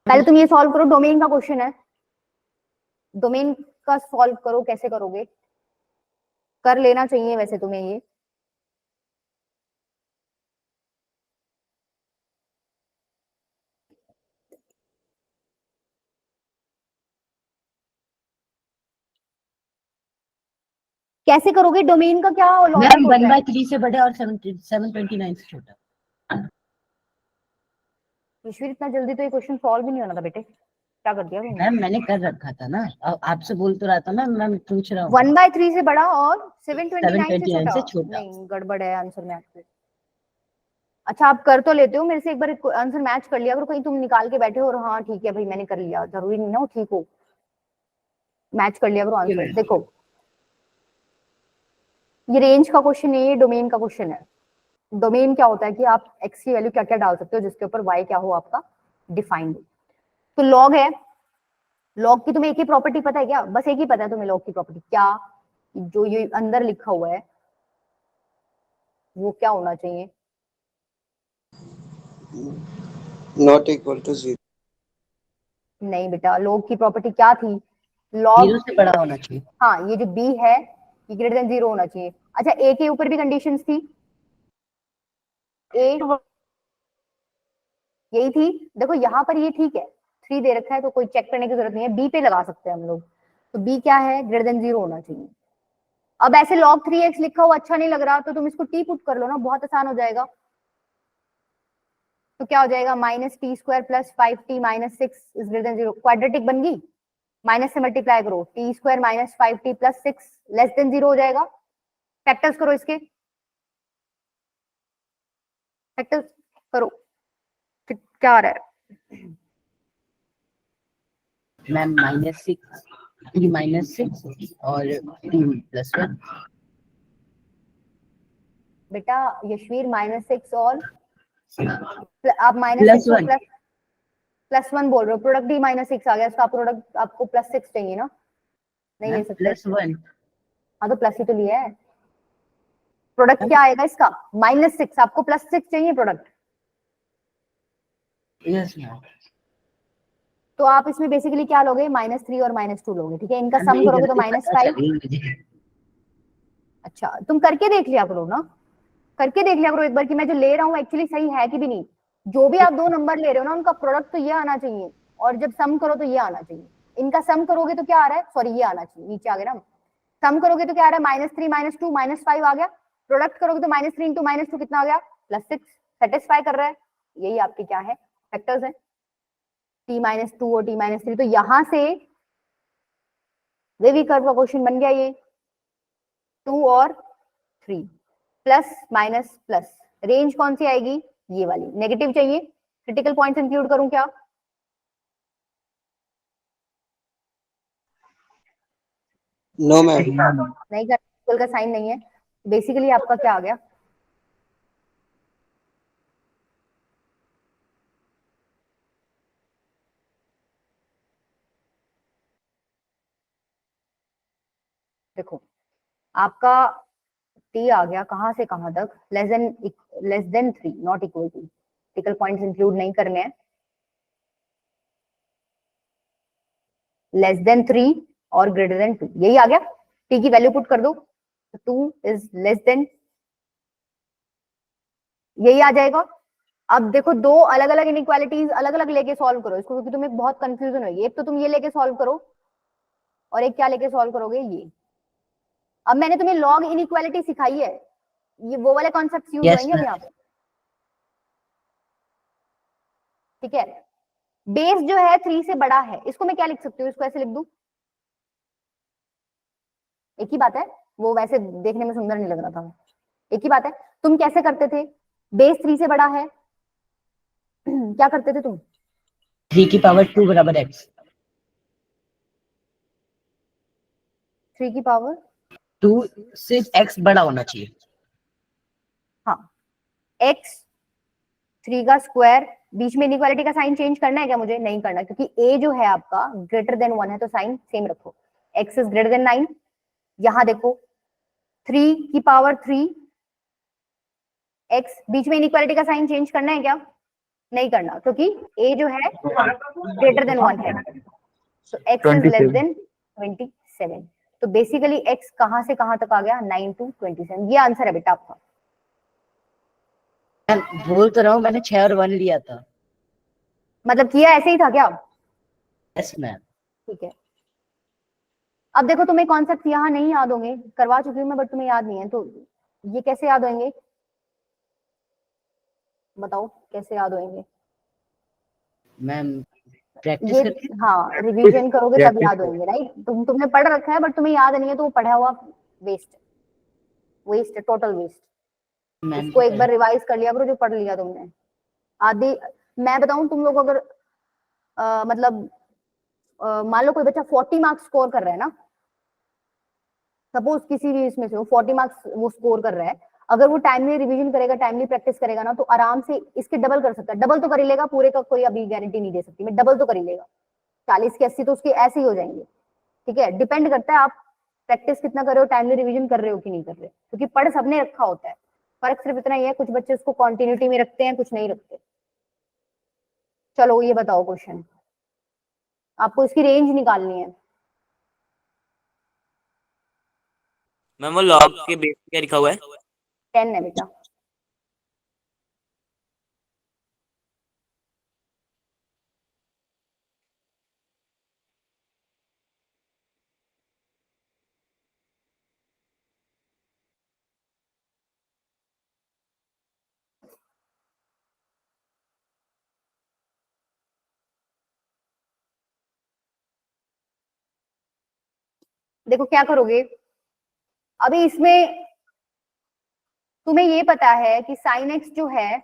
पहले तुम ये सॉल्व करो, डोमेन का क्वेश्चन है, डोमेन का सॉल्व करो, कैसे करोगे, कर लेना चाहिए वैसे तुम्हें ये। कैसे करोगे, डोमेन का क्या लॉजिक मैम होता है? 1/3 से बड़ा और 729 से छोटा। ईश्वर, इतना जल्दी तो ये क्वेश्चन सॉल्व भी नहीं होना था बेटे, क्या कर दिया तुमने? मैम मैंने कर रखा था ना, आपसे बोल तो रहा था ना, मैं पूछ रहा हूँ। 1/3 से बड़ा और 729 से 729 से छोटा? छोटा। नहीं, गड़बड़ है आंसर में आपके। अच्छा आप कर तो लेते हो, मेरे से एक बार आंसर मैच कर लिया करो, कहीं तुम निकाल के बैठे हो और हाँ ठीक है भाई मैंने कर लिया, जरूरी नहीं ना वो ठीक हो, मैच कर लिया करो आंसर। देखो ये रेंज का क्वेश्चन है, ये डोमेन का क्वेश्चन है। डोमेन क्या होता है कि आप एक्स की वैल्यू क्या क्या डाल सकते हो जिसके ऊपर वाई क्या हो आपका डिफाइंड हो। तो लॉग है, लॉग की तुम्हें एक ही प्रॉपर्टी पता है क्या? बस एक ही पता है तुम्हें लॉग की प्रॉपर्टी क्या, जो ये अंदर लिखा हुआ है वो क्या होना चाहिए? Not equal to 0। नहीं बेटा, लॉग की प्रॉपर्टी क्या थी? लॉग 0 से बड़ा होना चाहिए। हाँ, ये जो b है ये ग्रेटर देन 0 होना चाहिए। अच्छा a के ऊपर भी कंडीशंस थी, a यही थी। देखो यहाँ पर ये ठीक है, 3 दे रखा है तो कोई चेक करने की जरूरत नहीं है, b पे लगा सकते हैं हम लोग। तो b क्या है? ग्रेटर देन 0 होना चाहिए। अब ऐसे log 3x लिखा हुआ अच्छा नहीं लग रहा तो तुम इसको t पुट कर लो ना, बहुत आसान हो जाएगा। तो क्या हो जाएगा? -t² + 5t - 6 is greater than 0। Quadratic बन गई, माइनस से मल्टीप्लाई करो, t² - 5t + 6 लेस देन 0 हो जाएगा। फैक्टर्स करो इसके, फैक्टर्स करो, क्या आ रहा है? मैम -6 और 3 + 1। बेटा यशवीर -6 और आप +1 -6 और +1 बोल रहे हो, प्रोडक्ट ही -6 आ गया, इसका प्रोडक्ट आपको +6 चाहिए ना, नहीं ले सकते। +1। हाँ तो प्लस ही तो लिया है, प्रोडक्ट क्या आएगा इसका? -6, आपको +6 चाहिए प्रोडक्ट। Yes ma'am. तो आप इसमें बेसिकली क्या लोगे? -3 और -2 लोगे, ठीक है। इनका सम करोगे तो -5। अच्छा तुम करके देख लिया करो ना, करके देख लिया करो एक बार कि मैं जो ले रहा हूँ एक्चुअली सही है कि भी नहीं। जो भी आप 2 नंबर ले रहे हो ना उनका प्रोडक्ट तो ये आना चाहिए, और जब सम करो तो ये आना चाहिए। इनका सम करोगे तो क्या आ रहा है? सॉरी ये आना चाहिए, नीचे आ गया ना। सम करोगे तो क्या आ रहा है? -3 -2 -5 आ गया। प्रोडक्ट करोगे तो -3 × -2 कितना आ गया? +6। सेटिस्फाई कर रहा है, यही आपके क्या है? फैक्टर्स है, t - 2 और t - 3। तो यहां से वेवी कर्व का क्वेश्चन बन गया ये, 2 और 3 प्लस माइनस प्लस। रेंज कौन सी आएगी? ये वाली। नेगेटिव चाहिए, क्रिटिकल पॉइंट्स इंक्लूड करूं क्या? No ma'am. नहीं कर, क्रिटिकल का साइन नहीं है। बेसिकली आपका क्या आ गया? देखो आपका t आ गया कहां से कहां तक? Less than 3, not equal to. Critical points include नहीं करने हैं। लेस देन 3 और ग्रेटर देन 2, यही आ गया। t की वैल्यू पुट कर दो, 2 इज लेस देन, यही आ जाएगा। अब देखो दो अलग अलग इनइक्वालिटीज अलग अलग लेके सॉल्व करो इसको, क्योंकि तुम्हें बहुत कंफ्यूजन होगी। एक तो तुम ये लेके सॉल्व करो और एक क्या लेके सॉल्व करोगे? ये। अब मैंने तुम्हें लॉग इनइक्वालिटी सिखाई है, ये वो वाले कॉन्सेप्ट यूज यस होंगे अब मैम। यहाँ पे, ठीक है। बेस जो है 3 से बड़ा है, इसको मैं क्या लिख सकती हूँ? इसको ऐसे लिख दूं, एक ही बात है, वो वैसे देखने में सुंदर नहीं लग रहा था, एक ही बात है। तुम कैसे करते थे? बेस 3 से बड़ा है क्या करते थे तुम? 3 की पावर 2 = x। 3 की पावर 2 से x बड़ा होना चाहिए। हाँ, x 3 का स्क्वायर, बीच में इनइक्वालिटी का साइन चेंज करना है क्या मुझे? नहीं करना, क्योंकि ए जो है आपका ग्रेटर देन 1 है तो साइन सेम रखो। x इज ग्रेटर देन 9, यहां देखो 3 की पावर 3 x, बीच में इनइक्वालिटी का साइन चेंज करना है क्या? नहीं करना, क्योंकि a जो है ग्रेटर देन 1 है, तो x इज लेस 27। देन 27। तो बेसिकली x कहां से कहां तक आ गया? 9 to 27। ये आंसर है बेटा आपका। मैं बोल तो रहा हूँ, मैंने 6 और 1 लिया था। मतलब किया ऐसे ही था क्या? Yes ma'am. ठीक है, अब देखो तुम्हें कॉन्सेप्ट यहाँ नहीं याद होंगे, करवा चुकी हूँ मैं, बट तुम्हें याद नहीं है, तो ये कैसे याद होंगे? बताओ कैसे याद होंगे? मैम प्रैक्टिस ये करके। हाँ, रिवीजन करोगे तब Practice याद होंगे, राइट? तुमने पढ़ रखा है बट तुम्हें याद नहीं है, तो वो पढ़ा हुआ वेस्ट, वेस्ट है, टोटल वेस्ट। मैम उसको एक बार रिवाइज कर लिया करो जो पढ़ लिया तुमने। आधी, मैं बताऊं तुम लोग अगर मतलब मान लो कोई बच्चा 40 मार्क्स स्कोर कर रहा है ना, सपोज किसी भी इसमें से वो 40 मार्क्स वो स्कोर कर रहा है, अगर वो टाइमली रिवीजन करेगा, टाइमली प्रैक्टिस करेगा ना, तो आराम से इसके डबल कर सकता है। डबल तो कर ही लेगा, पूरे का कोई अभी गारंटी नहीं दे सकती मैं, डबल तो कर ही लेगा। 40 के 80 तो उसके ऐसे ही हो जाएंगे। ठीक है, डिपेंड करता है आप प्रैक्टिस कितना कर रहे हो, टाइमली रिवीजन कर रहे हो कि नहीं कर रहे, क्योंकि पढ़ सबने रखा होता है। फर्क सिर्फ इतना ही है, कुछ बच्चे उसको कॉन्टिन्यूटी में रखते हैं, कुछ नहीं रखते। चलो ये बताओ क्वेश्चन, आपको इसकी रेंज निकालनी है। मैम वो लॉग के बेस पे क्या लिखा हुआ है? 10 है बेटा। देखो क्या करोगे अभी इसमें, तुम्हें ये पता है कि साइन एक्स जो है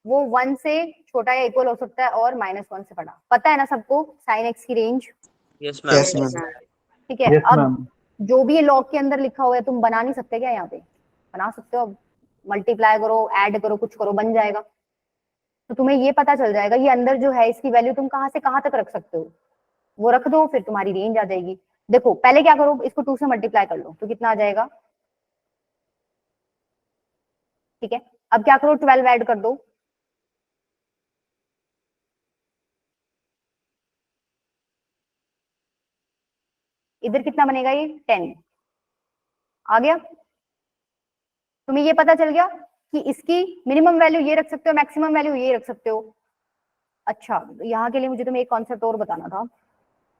वो 1 से छोटा या इक्वल हो सकता है और -1 से बड़ा, पता है ना सबको साइन एक्स की range? Yes ma'am. Yes ma'am. ठीक है, यस अब मैम। जो भी ये लॉग के अंदर लिखा हुआ है तुम बना नहीं सकते क्या? यहाँ पे बना सकते हो, अब मल्टीप्लाई करो, ऐड करो, कुछ करो, बन जाएगा। तो तुम्हें ये पता चल जाएगा ये अंदर जो है इसकी वैल्यू तुम कहाँ से कहाँ तक रख सकते हो, वो रख दो, फिर तुम्हारी रेंज आ जाएगी। देखो पहले क्या करो, इसको 2 से मल्टीप्लाई कर लो तो कितना आ जाएगा? ठीक है, अब क्या करो, 12 ऐड कर दो, इधर कितना बनेगा? ये 10 आ गया। तुम्हें ये पता चल गया कि इसकी मिनिमम वैल्यू ये रख सकते हो, मैक्सिमम वैल्यू ये रख सकते हो। अच्छा, यहाँ के लिए मुझे तुम्हें एक कॉन्सेप्ट और बताना था।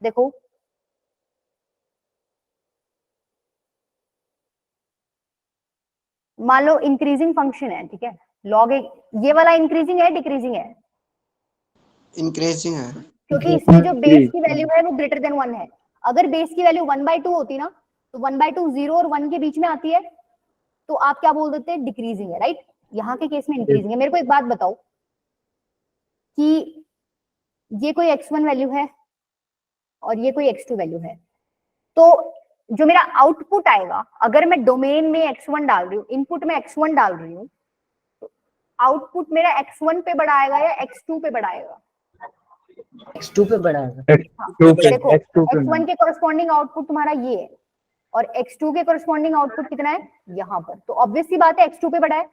देखो मान लो इंक्रीजिंग फंक्शन है, ठीक है, लॉग एक, ये वाला इंक्रीजिंग है डिक्रीजिंग है? इंक्रीजिंग है। क्योंकि इसमें जो बेस की वैल्यू है वो ग्रेटर देन 1 है। अगर बेस की वैल्यू 1/2 होती ना, तो 1/2 0 और 1 के बीच में आती है, तो आप क्या बोल देते हैं? डिक्रीजिंग है, राइट? यहाँ के केस में इंक्रीजिंग है। मेरे को एक बात बताओ कि ये कोई x1 वैल्यू है और ये कोई x2 वैल्यू है, तो जो मेरा आउटपुट आएगा, अगर मैं डोमेन में x1 डाल रही हूँ, इनपुट में x1 डाल रही हूँ, तो आउटपुट मेरा x1 पे बड़ा आएगा या x2 पे बड़ा आएगा? x2 पे बढ़ा है। X2 पे, देखो X2 पे x1 के कोरस्पॉन्डिंग आउटपुट तुम्हारा ये है और x2 के कोरस्पॉन्डिंग आउटपुट कितना है यहाँ पर, तो ऑब्वियस सी बात है x2 पे बड़ा है।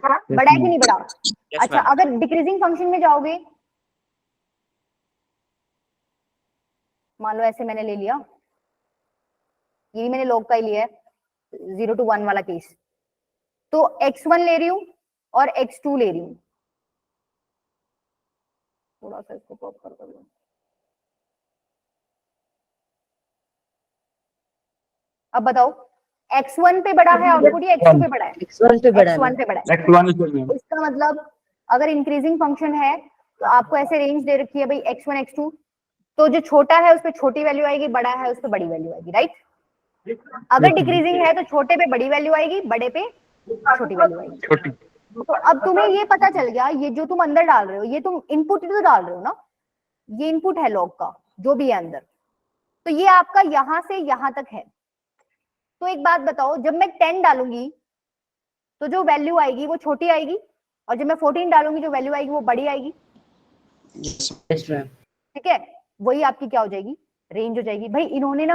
बड़ा है कि नहीं बड़ा? यस अच्छा, मैम। अगर डिक्रीजिंग फंक्शन में जाओगे, मान लो ऐसे मैंने ले लिया, ये भी मैंने लॉग का ही लिया है, 0 to 1 वाला केस, तो x1 ले रही हूँ और x2 ले रही हूँ। थोड़ा सा इसको पॉप कर दो। अब बताओ x1 पे बड़ा है आउटपुट या x2 पे बड़ा है? x1 पे बढ़ा है। x1 पे बड़ा है। X1 is the इसका मतलब अगर इंक्रीजिंग फंक्शन है तो आपको ऐसे रेंज दे रखी है भाई x1 x2, तो जो छोटा है उस पर छोटी वैल्यू आएगी, बड़ा है उस पर बड़ी वैल्यू आएगी, राइट? अगर डिक्रीजिंग है तो छोटे पे बड़ी वैल्यू आएगी, बड़े पे छोटी वैल्यू आएगी। छोटी। तो अब तुम्हें ये पता चल गया, ये जो तुम अंदर डाल रहे हो, ये तुम इनपुट तो डाल रहे हो ना, ये इनपुट है लॉग का जो भी है अंदर, तो ये आपका यहां से यहां तक है। तो एक बात बताओ, जब मैं 10 डालूंगी तो जो वैल्यू आएगी वो छोटी आएगी और जब मैं 14 डालूंगी जो वैल्यू आएगी वो बड़ी आएगी, यस मैम। ठीक है, वही आपकी क्या हो जाएगी, रेंज हो जाएगी। भाई इन्होंने ना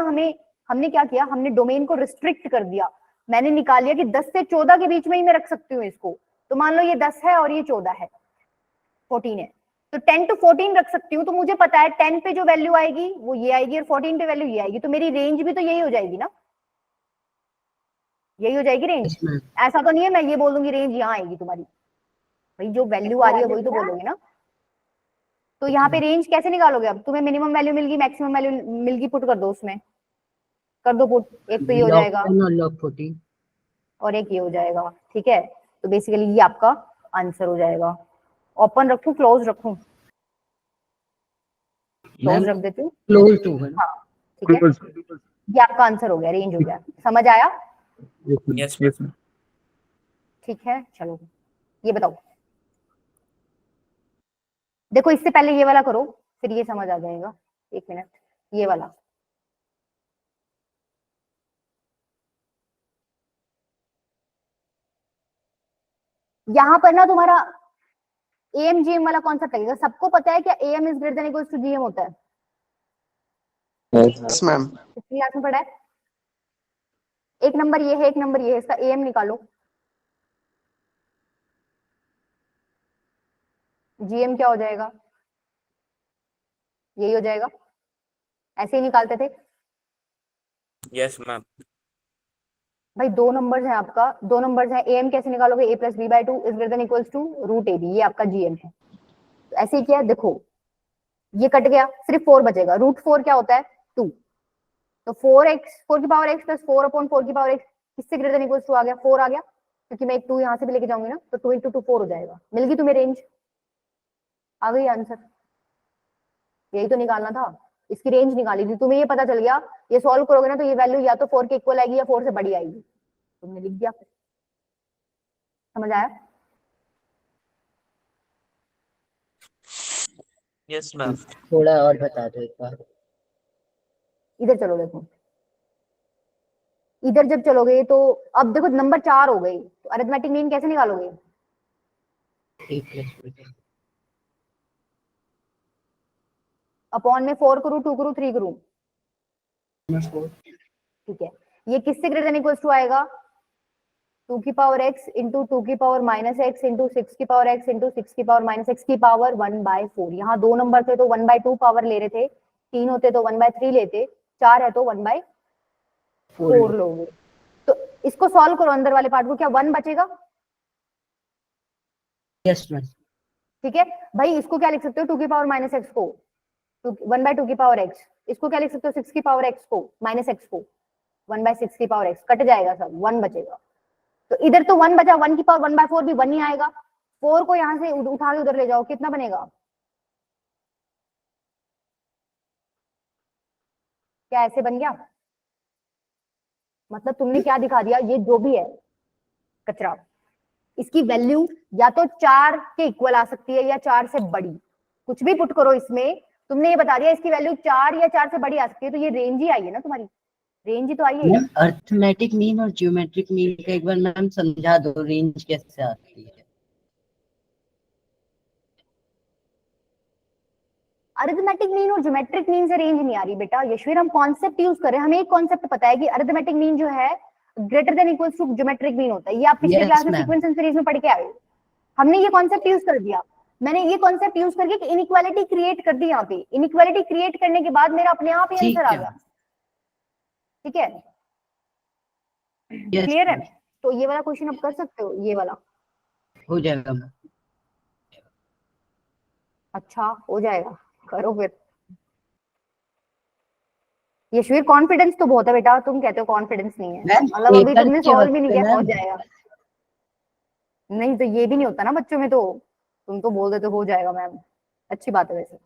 हमने क्या किया, हमने डोमेन को रिस्ट्रिक्ट कर दिया। मैंने निकाल लिया कि 10 से 14 के बीच में ही मैं रख सकती हूँ इसको। तो मान लो ये 10 है और ये 14 है, 14 है, तो 10 to 14 रख सकती हूँ। तो मुझे पता है 10 पे जो वैल्यू आएगी वो ये आएगी और 14 पे वैल्यू ये आएगी, तो मेरी रेंज भी तो यही हो जाएगी ना, यही हो जाएगी रेंज। Yes ma'am. ऐसा तो नहीं है मैं ये बोल दूंगी रेंज यहाँ आएगी तुम्हारी, भाई जो वैल्यू आ रही है वही तो बोलोगे ना। तो यहाँ पे रेंज कैसे निकालोगे, अब तुम्हें मिनिमम वैल्यू मिल गई, मैक्सिमम वैल्यू मिल गई, पुट कर दो उसमें, कर दो पुट, एक तो ये हो जाएगा लॉग 14 और एक ये हो जाएगा, ठीक है। तो बेसिकली ये आपका आंसर हो जाएगा। ओपन रखूं क्लोज रखूं, क्लोज रख देती हूँ, क्लोज टू है। हाँ ठीक है, ये आपका आंसर हो गया, रेंज हो गया। समझ आया? Yes yes ma'am. ठीक है, चलो ये बताओ। देखो इससे पहले ये वाला करो, फिर ये समझ आ जाएगा। एक मिनट, ये वाला यहाँ पर ना तुम्हारा एम जीएम वाला कॉन्सेप्ट लगेगा। सबको पता है क्या AM is greater than equals to GM होता है? Yes ma'am. पिछली क्लास में पढ़ा है। एक नंबर ये है, एक नंबर ये है, इसका एम निकालो। जीएम क्या हो जाएगा, यही हो जाएगा, ऐसे ही निकालते थे। Yes ma'am. भाई दो नंबर्स हैं आपका, दो नंबर्स हैं, एम कैसे निकालोगे, a plus b by two is greater than equals to root a b, ये आपका जीएम है। तो ऐसे ही किया, देखो ये कट गया, सिर्फ 4 बचेगा। रूट 4 क्या होता है, 2। तो 4x 4 की पावर x प्लस 4 अपॉन 4 की पावर x किससे ग्रेटर देन इक्वल्स टू आ गया, 4 आ गया, क्योंकि मैं एक 2 यहाँ से भी लेके जाऊंगी ना, तो 2 into 2 4 हो जाएगा। मिल गई तुम्हें रेंज, आ गई आंसर। यही तो निकालना था, इसकी रेंज निकाली थी। तुम्हें ये पता चल गया, ये सॉल्व करोगे ना तो ये वैल्यू या तो 4 के इक्वल आएगी या 4 से बड़ी आएगी, तुमने लिख दिया। समझ आया? Yes ma'am. थोड़ा और बता दो एक बार। इधर चलो, देखो इधर जब चलोगे तो अब देखो नंबर 4 हो गई, तो अरिथमेटिक मीन कैसे निकालोगे, a प्लस b अपॉन में 4 करूं, 2 करूं, 3 करूं, 4 ठीक है। ये किससे ग्रेटर देन इक्वल्स टू आएगा, 2 की पावर x इंटू 2 की पावर माइनस x इंटू 6 की पावर x इंटू 6 की पावर माइनस x की पावर 1/4। यहाँ 2 नंबर थे तो 1/2 पावर ले रहे थे, 3 होते तो 1/3 लेते, 4 है तो 1/4 लोगे। तो इसको सॉल्व करो, अंदर वाले पार्ट को, क्या 1 बचेगा, यस मैम। ठीक है। भाई इसको क्या लिख सकते हो, 2 की पावर माइनस x को 1/2 की पावर x, इसको क्या लिख सकते हो, 6 की पावर x को माइनस x को 1/6 की पावर x, कट जाएगा सब, 1 बचेगा। तो इधर तो 1 बचा, 1 की पावर 1/4 भी 1 ही आएगा। 4 को यहां से उठा के उधर ले जाओ, कितना बनेगा, क्या ऐसे बन गया, मतलब तुमने क्या दिखा दिया, ये जो भी है कचरा, इसकी वैल्यू या तो 4 के इक्वल आ सकती है या 4 से बड़ी, कुछ भी पुट करो इसमें। तुमने ये बता दिया इसकी वैल्यू 4 या 4 से बड़ी आ सकती है, तो ये रेंज ही आई है ना तुम्हारी, रेंज ही तो आई है। मैम अरिथमेटिक मीन और ज्योमेट्रिक मीन का एक बार मैम समझा दो, रेंज कैसे आती है। अरिथमेटिक मीन और ज्योमेट्रिक मीन से रेंज नहीं आ रही बेटा यशवीर, हम कॉन्सेप्ट यूज कर रहे हैं। हमें एक कॉन्सेप्ट पता है कि अरिथमेटिक मीन जो है greater than equals to geometric mean होता है। ये आप पिछले Yes, क्लास में ma'am. सीक्वेंस एंड सीरीज में पढ़ के आए हो। हमने ये कॉन्सेप्ट यूज कर दिया, मैंने ये कॉन्सेप्ट यूज करके इनइक्वालिटी क्रिएट कर दी। यहाँ पे इनइक्वालिटी क्रिएट करने के बाद मेरा अपने आप ही ठीक आंसर आ है। गया, ठीक है, Yes, क्लियर है। ma'am. तो ये वाला क्वेश्चन अब कर सकते हो, ये वाला, हो जाएगा मैम। अच्छा हो जाएगा, करो फिर। यशवीर कॉन्फिडेंस तो बहुत है बेटा, तुम कहते हो कॉन्फिडेंस नहीं है, मैम, मतलब अभी पेपर तुमने के सॉल्व भी नहीं वक्त किया, हो मैम। जाएगा। नहीं तो ये भी नहीं होता ना बच्चों में, तो तुम तो बोल देते हो जाएगा मैम, अच्छी बात है वैसे।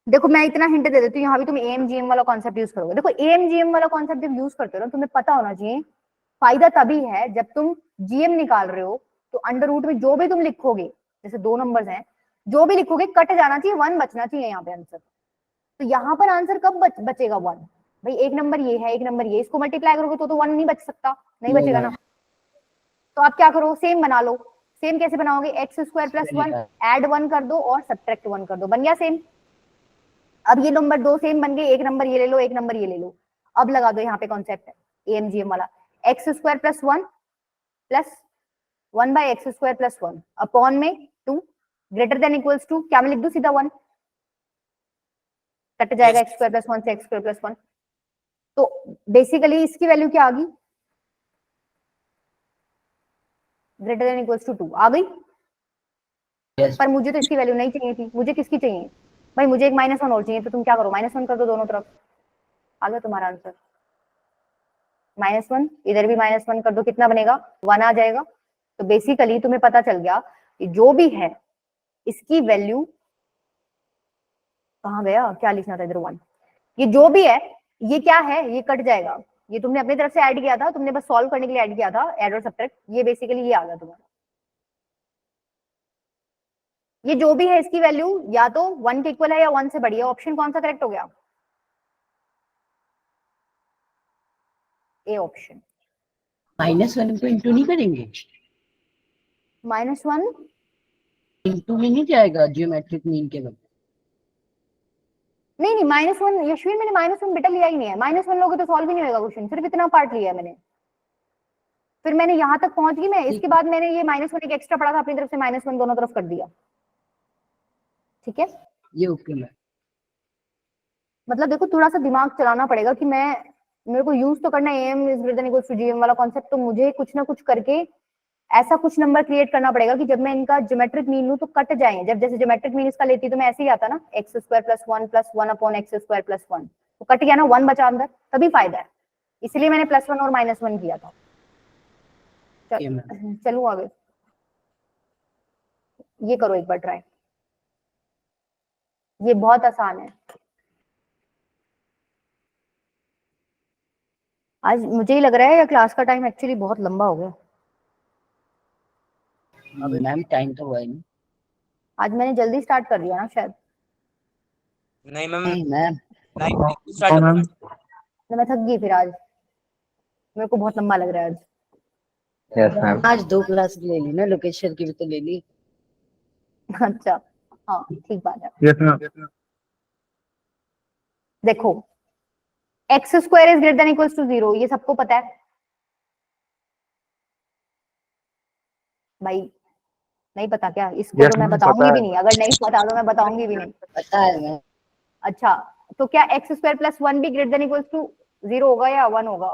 देखो मैं इतना हिंट दे देती हूँ, यहाँ भी तुम एम जीएम वाला कॉन्सेप्ट यूज करोगे। देखो एम जीएम वाला कॉन्सेप्ट जब यूज करते हो ना, तुम्हें पता होना चाहिए, फायदा तभी है जब तुम जीएम निकाल रहे हो तो अंडर रूट में जो भी तुम लिखोगे, जैसे 2 नंबर्स हैं जो भी लिखोगे कट जाना चाहिए, 1 बचना चाहिए यहाँ पे आंसर। तो यहाँ पर आंसर कब बचेगा 1? भाई एक नंबर ये है, एक नंबर ये, इसको मल्टीप्लाई करोगे तो 1 नहीं बच सकता, नहीं बचेगा ना। तो आप क्या करो, सेम बना लो। सेम कैसे बनाओगे, एक्स स्क्वायर प्लस 1 ऐड 1 कर दो और सब्ट्रैक्ट 1 कर दो, बन गया सेम। अब ये नंबर 2 सेम बन गए, एक नंबर ये ले लो, एक नंबर ये ले लो। अब लगा दो यहाँ पे कॉन्सेप्ट है एएमजीएम वाला, x square plus 1 plus 1 by x square plus 1 upon में 2 ग्रेटर देन इक्वल्स टू, क्या मैं लिख दूं सीधा 1, कट जाएगा एक्स स्क्वायर प्लस 1 से एक्स स्क्वायर प्लस 1। तो बेसिकली इसकी वैल्यू क्या आ गई, ग्रेटर देन इक्वल्स टू 2 आ गई। Yes. पर मुझे तो इसकी वैल्यू नहीं चाहिए थी, मुझे किसकी चाहिए भाई, मुझे एक -1 और चाहिए। तो तुम क्या करो, -1 कर दो दोनों तरफ, आ गया तुम्हारा आंसर। -1 इधर भी -1 कर दो, कितना बनेगा, 1 आ जाएगा। तो बेसिकली तुम्हें पता चल गया कि जो भी है इसकी वैल्यू, कहाँ गया, क्या लिखना था इधर 1, ये जो भी है ये क्या है, ये कट जाएगा। ये तुमने अपनी तरफ से ऐड किया था, तुमने बस सॉल्व करने के लिए ऐड किया था, ऐड और सब्ट्रैक्ट, ये बेसिकली ये आ गया तुम्हारा। ये जो भी है इसकी वैल्यू या तो 1 के इक्वल है या 1 से बड़ी है। ऑप्शन कौन सा करेक्ट हो गया, ए ऑप्शन। -1 को इंटू नहीं करेंगे, -1 इंटू में नहीं जाएगा ज्योमेट्रिक मीन के वक्त। नहीं -1 यशवीर, मैंने -1 बेटा लिया ही नहीं है। -1 लोगे तो सॉल्व ही नहीं होगा क्वेश्चन, सिर्फ इतना पार्ट लिया है मैंने। फिर मैंने यहाँ तक पहुंच गई मैं, इसके बाद मैंने ये -1 एक एक्स्ट्रा पढ़ा था अपनी तरफ से, -1 दोनों तरफ कर दिया, ठीक है। ये ओके मैम। मतलब देखो थोड़ा सा दिमाग चलाना पड़ेगा कि मेरे को यूज तो करना है AM is greater than equals to GM वाला कॉन्सेप्ट। तो मुझे कुछ ना कुछ करके ऐसा कुछ नंबर क्रिएट करना पड़ेगा कि जब मैं इनका ज्योमेट्रिक मीन लूं तो कट जाए। जब जैसे ज्योमेट्रिक मीन इसका लेती तो मैं ऐसे ही आता ना, x square plus 1 plus 1 upon x square plus 1, तो कट गया ना, 1 बचा अंदर, तभी फायदा है। इसलिए मैंने +1 और -1 किया था। चलो आगे, ये करो एक बार ट्राई, ये बहुत आसान है। आज मुझे ही लग रहा है या क्लास का टाइम एक्चुअली बहुत लंबा हो गया। अब मैम टाइम तो हुआ ही नहीं। आज मैंने जल्दी स्टार्ट कर दिया ना शायद, नहीं मैम, नहीं मैम, नहीं स्टार्ट मैम। तो मैं थक गई फिर आज, मेरे को बहुत लंबा लग रहा है आज। Yes ma'am. आज 2 क्लास ले ली ना, लोकेशन की भी तो ले ली। अच्छा हाँ ठीक बात है। Yes ma'am. देखो x square is greater than equals to 0, ये सबको पता है भाई। नहीं पता क्या, इसको Yes, तो मैं ma'am, बताऊंगी पता भी है। नहीं, अगर नहीं पता तो मैं बताऊंगी भी नहीं। पता है मैम। अच्छा तो क्या एक्स स्क्वायर प्लस 1 भी ग्रेटर देन इक्वल्स टू 0 होगा या 1 होगा?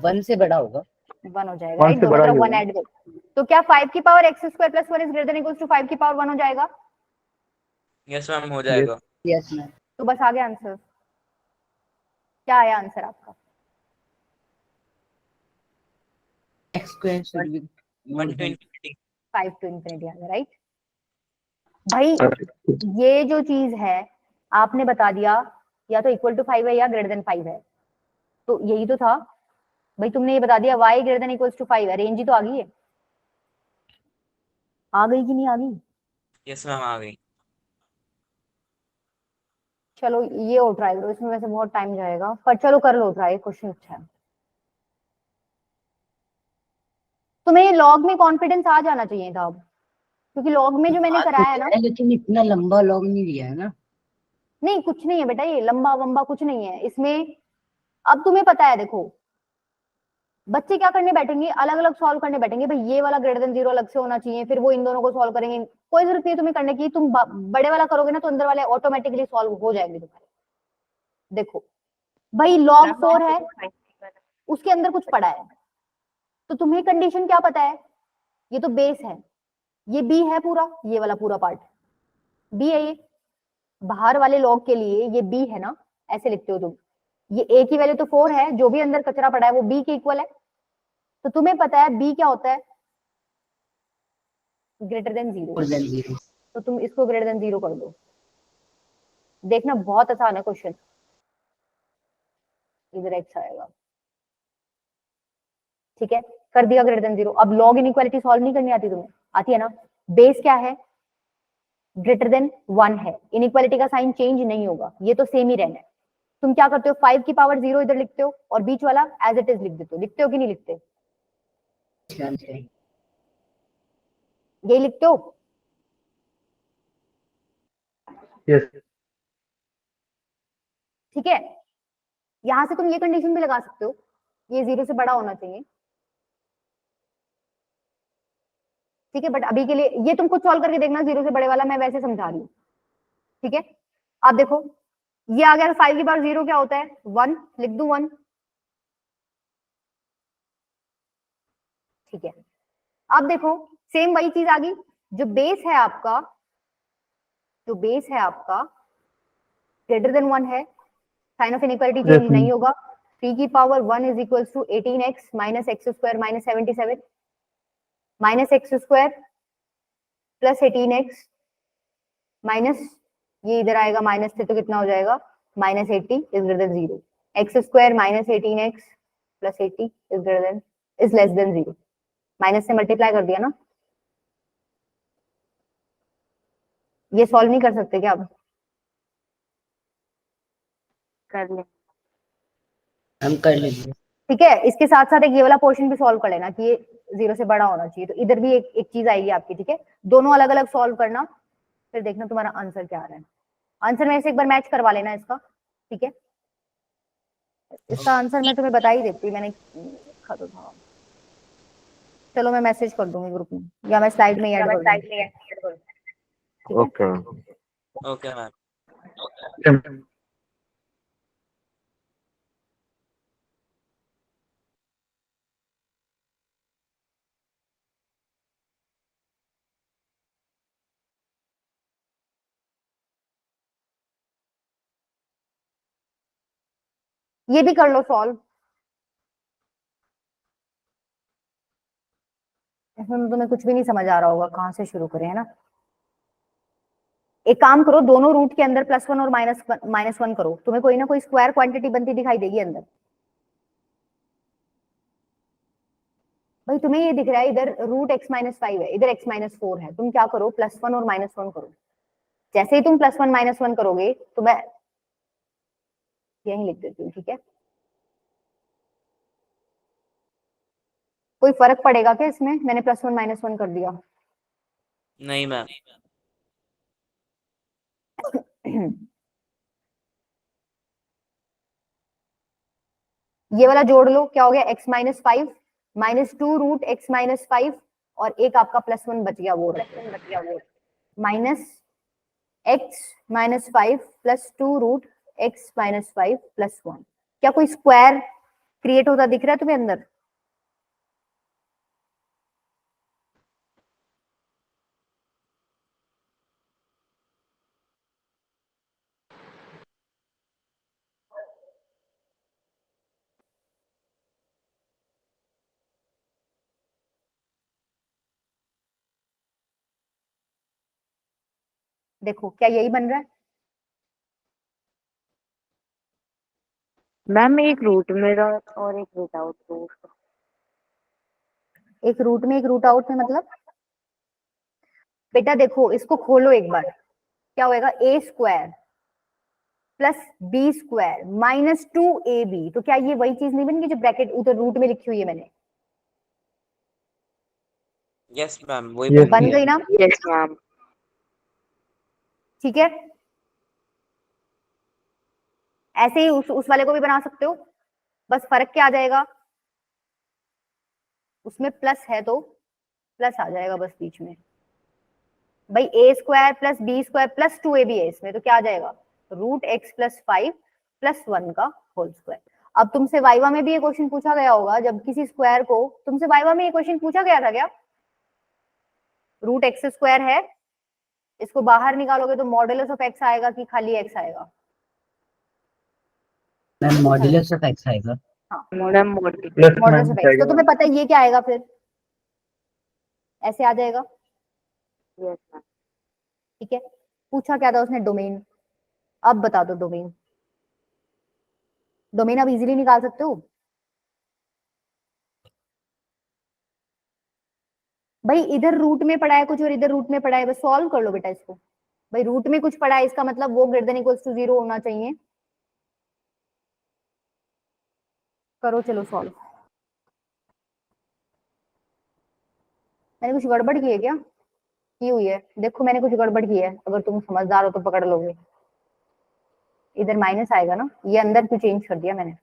1 से बड़ा होगा। 1 हो जाएगा, 1 राइट, से दोनों बड़ा तरफ ही 1 होगा। ऐड कर। तो क्या 5 की power x square plus 1 is greater than equals to 5 की पावर 1 हो जाएगा? यस मैम हो जाएगा। Yes ma'am. तो बस आ गया आंसर। क्या आया आंसर आपका? x square should be 1 to infinity। 5 to infinity आ गया, राइट। भाई ये जो चीज है आपने बता दिया, या तो इक्वल टू 5 है या ग्रेटर देन 5 है, तो यही तो था भाई। तुमने ये बता दिया y greater than equals to 5 है, रेंज ही तो आ गई है। आ गई कि नहीं आ गई? यस मैम आ गई। चलो ये और ट्राई करो, इसमें वैसे बहुत टाइम जाएगा, पर चलो कर लो ट्राई, क्वेश्चन अच्छा है। तुम्हें लॉग में कॉन्फिडेंस आ जाना चाहिए था अब, क्योंकि लॉग में जो मैंने कराया है ना, लेकिन इतना लंबा लॉग नहीं लिया है ना। नहीं कुछ नहीं है बेटा, ये लंबा वंबा कुछ नहीं है इसमें। अब तुम्हें पता है, देखो बच्चे क्या करने बैठेंगे, अलग अलग सॉल्व करने बैठेंगे। भाई ये वाला ग्रेटर देन 0 अलग से होना चाहिए, फिर वो इन दोनों को सॉल्व करेंगे। कोई जरूरत नहीं है तुम्हें करने की, तुम बड़े वाला करोगे ना तो अंदर वाले ऑटोमेटिकली सॉल्व हो जाएंगे तुम्हारे। देखो भाई log 4 है, उसके अंदर कुछ पड़ा है, तो तुम्हें कंडीशन क्या पता है, ये तो बेस है, ये बी है पूरा, ये वाला पूरा पार्ट बी है। ये बाहर वाले लॉग के लिए ये बी है ना, ऐसे लिखते हो तुम। ये ए की वैल्यू तो 4 है, जो भी अंदर कचरा पड़ा है वो बी के इक्वल है। तो तुम्हें पता है बी क्या होता है, ग्रेटर देन 0। तो तुम इसको ग्रेटर देन 0 कर दो। देखना बहुत आसान है क्वेश्चन, इधर एक्स आएगा, ठीक है, कर दिया ग्रेटर देन 0। अब लॉग इनइक्वालिटी सॉल्व नहीं करनी आती तुम्हें, आती है ना। बेस क्या है, ग्रेटर देन 1 है, इनइक्वालिटी का साइन चेंज नहीं होगा, ये तो सेम ही रहना है। तुम क्या करते हो, 5 की पावर 0 इधर लिखते हो और बीच वाला एज इट इज लिख देते हो, लिखते हो कि नहीं लिखते? यही लिखते हो? यस। ठीक है, यहां से तुम ये कंडीशन भी लगा सकते हो, ये 0 से बड़ा होना चाहिए। ठीक है, बट अभी के लिए ये तुम खुद सॉल्व करके देखना, 0 से बड़े वाला मैं वैसे समझा रही हूँ। ठीक है, अब देखो ये आ गया, 5 की पावर 0 क्या होता है, 1, लिख दूं 1। ठीक है, अब देखो सेम वही चीज आ गई, जो बेस है आपका, जो बेस है आपका ग्रेटर देन 1 है, sign of inequality change Yes, नहीं होगा। 3 की power 1 is equal to 18x minus x square minus 77 minus x square plus 18x minus, ये इधर आएगा माइनस से तो कितना हो जाएगा, minus 80 is greater than 0। X square minus 18x plus 80 is greater than, is less than 0। Minus से मल्टीप्लाई कर दिया ना, ये सॉल्व नहीं कर सकते क्या अब? कर ले। हम कर लेंगे। ठीक है, इसके साथ साथ एक ये वाला पोर्शन भी सॉल्व कर लेना कि ये 0 से बड़ा होना चाहिए, तो इधर भी एक चीज आएगी आपकी। ठीक है, दोनों अलग अलग सॉल्व करना, फिर देखना तुम्हारा आंसर क्या आ रहा है। आंसर मेरे से एक बार मैच करवा लेना इसका। ठीक है, इसका आंसर मैं तुम्हें बता ही देती, मैंने लिखा तो था। चलो मैं मैसेज कर दूंगी ग्रुप में, या मैं स्लाइड में ऐड कर दूंगी। ठीक है, ओके ओके मैम। ये भी कर लो सॉल्व, इसमें तुम्हें कुछ भी नहीं समझ आ रहा होगा, कहाँ से शुरू करें, है ना। एक काम करो, दोनों रूट के अंदर +1 और -1 करो, तुम्हें कोई ना कोई स्क्वायर क्वांटिटी बनती दिखाई देगी अंदर। भाई तुम्हें ये दिख रहा है इधर रूट x-5 है, इधर x-4 है, तुम क्या करो, +1 और -1 करो। जैसे ही तुम +1 -1 करोगे तो मैं यही लिख देती हूँ। ठीक है, कोई फर्क पड़ेगा क्या इसमें, मैंने +1 -1 कर दिया? नहीं मैम। ये वाला जोड़ लो, क्या हो गया, x-5 -2 रूट x-5 और एक आपका +1 बच गया, वो माइनस x-5 +2 रूट x-5 +1। क्या कोई स्क्वायर क्रिएट होता दिख रहा है तुम्हें अंदर? देखो क्या यही बन रहा है? मैम एक रूट मेरा और एक रूट आउट तो एक रूट में एक रूट आउट में मतलब? बेटा देखो इसको खोलो एक बार, क्या होएगा, a square plus b square -2ab, तो क्या ये वही चीज नहीं बन गई जो ब्रैकेट उधर रूट में लिखी हुई है मैंने? यस मैम, वही Yes, बन गई गई ना? Yes ma'am. ठीक है, ऐसे ही उस वाले को भी बना सकते हो, बस फर्क क्या आ जाएगा, उसमें प्लस है तो प्लस आ जाएगा बस बीच में। भाई a square plus b square plus 2ab है इसमें, तो क्या आ जाएगा, √x+5 +1 का होल स्क्वायर। अब तुमसे वाइवा में भी ये क्वेश्चन पूछा गया होगा, जब किसी स्क्वायर को, तुमसे वाइवा में ये क्वेश्चन पूछा गया था क्या, √x² है, इसको बाहर निकालोगे तो मॉडुलस ऑफ x आएगा कि खाली x आएगा? मैम मॉड्यूलस ऑफ एक्स आएगा। हाँ, मैम मोटी plus modulus of minus x, आएगा तो तुम्हें पता है ये क्या आएगा, फिर ऐसे आ जाएगा। Yes ma'am. ठीक है, पूछा क्या था उसने, डोमेन। अब बता दो डोमेन, डोमेन अब इजीली निकाल सकते हो। भाई इधर रूट में पड़ा है कुछ और इधर रूट में पड़ा है, बस सॉल्व कर लो बेटा इसको। भाई रूट में कुछ पड़ा है, इसका मतलब वो ग्रेटर देन इक्वल्स टू 0 होना चाहिए। करो चलो सॉल्व। मैंने कुछ गड़बड़ की है क्या? की हुई है, देखो मैंने कुछ गड़बड़ की है, अगर तुम समझदार हो तो पकड़ लोगे। इधर माइनस आएगा ना, ये अंदर क्यों चेंज कर दिया मैंने?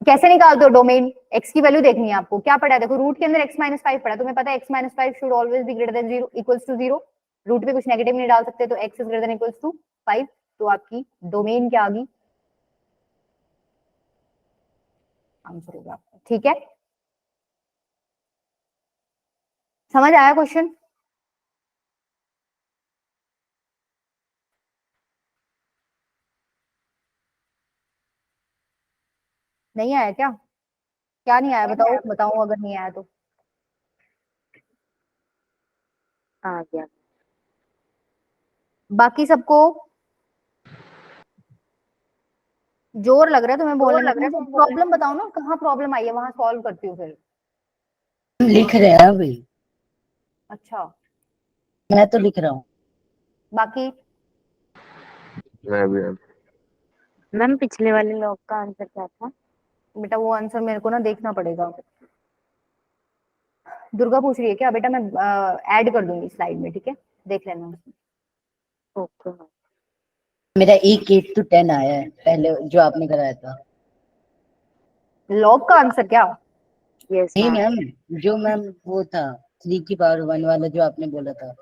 कैसे निकालते हो डोमेन? एक्स की वैल्यू देखनी है आपको, क्या पड़ा है देखो, रूट के अंदर x माइनस 5 पड़ा, तुम्हें पता है x minus 5 should always be greater than 0 equals to 0। Root पे कुछ नेगेटिव नहीं डाल सकते, तो x is greater than equals to 5। तो आपकी डोमेन क्या आ गई? आंसर होगा आपका, ठीक है। समझ आया क्वेश्चन? नहीं आया क्या? क्या नहीं आया बताओ, बताओ अगर नहीं आया तो। आ गया। बाकी सबको जोर लग रहा है तुम्हें बोलने में, प्रॉब्लम बताओ ना, कहाँ प्रॉब्लम आई है, वहां सॉल्व करती हूँ फिर। हम लिख रहे हैं अभी, अच्छा, मैं तो लिख रहा हूँ। बाकी मैं भी मैम पिछले वाले लॉग का आंसर क्या था? बेटा वो आंसर मेरे को ना देखना पड़ेगा। दुर्गा पूछ रही है क्या बेटा? मैं ऐड कर दूंगी स्लाइड में, ठीक है, देख लेना उसमें। Okay ma'am. मेरा 8 to 10 आया है पहले जो आपने कराया था। लॉग का आंसर क्या? यस नहीं मैम। मैम, जो मैम वो था 3 की पावर 1 वाला जो आपने बोला था।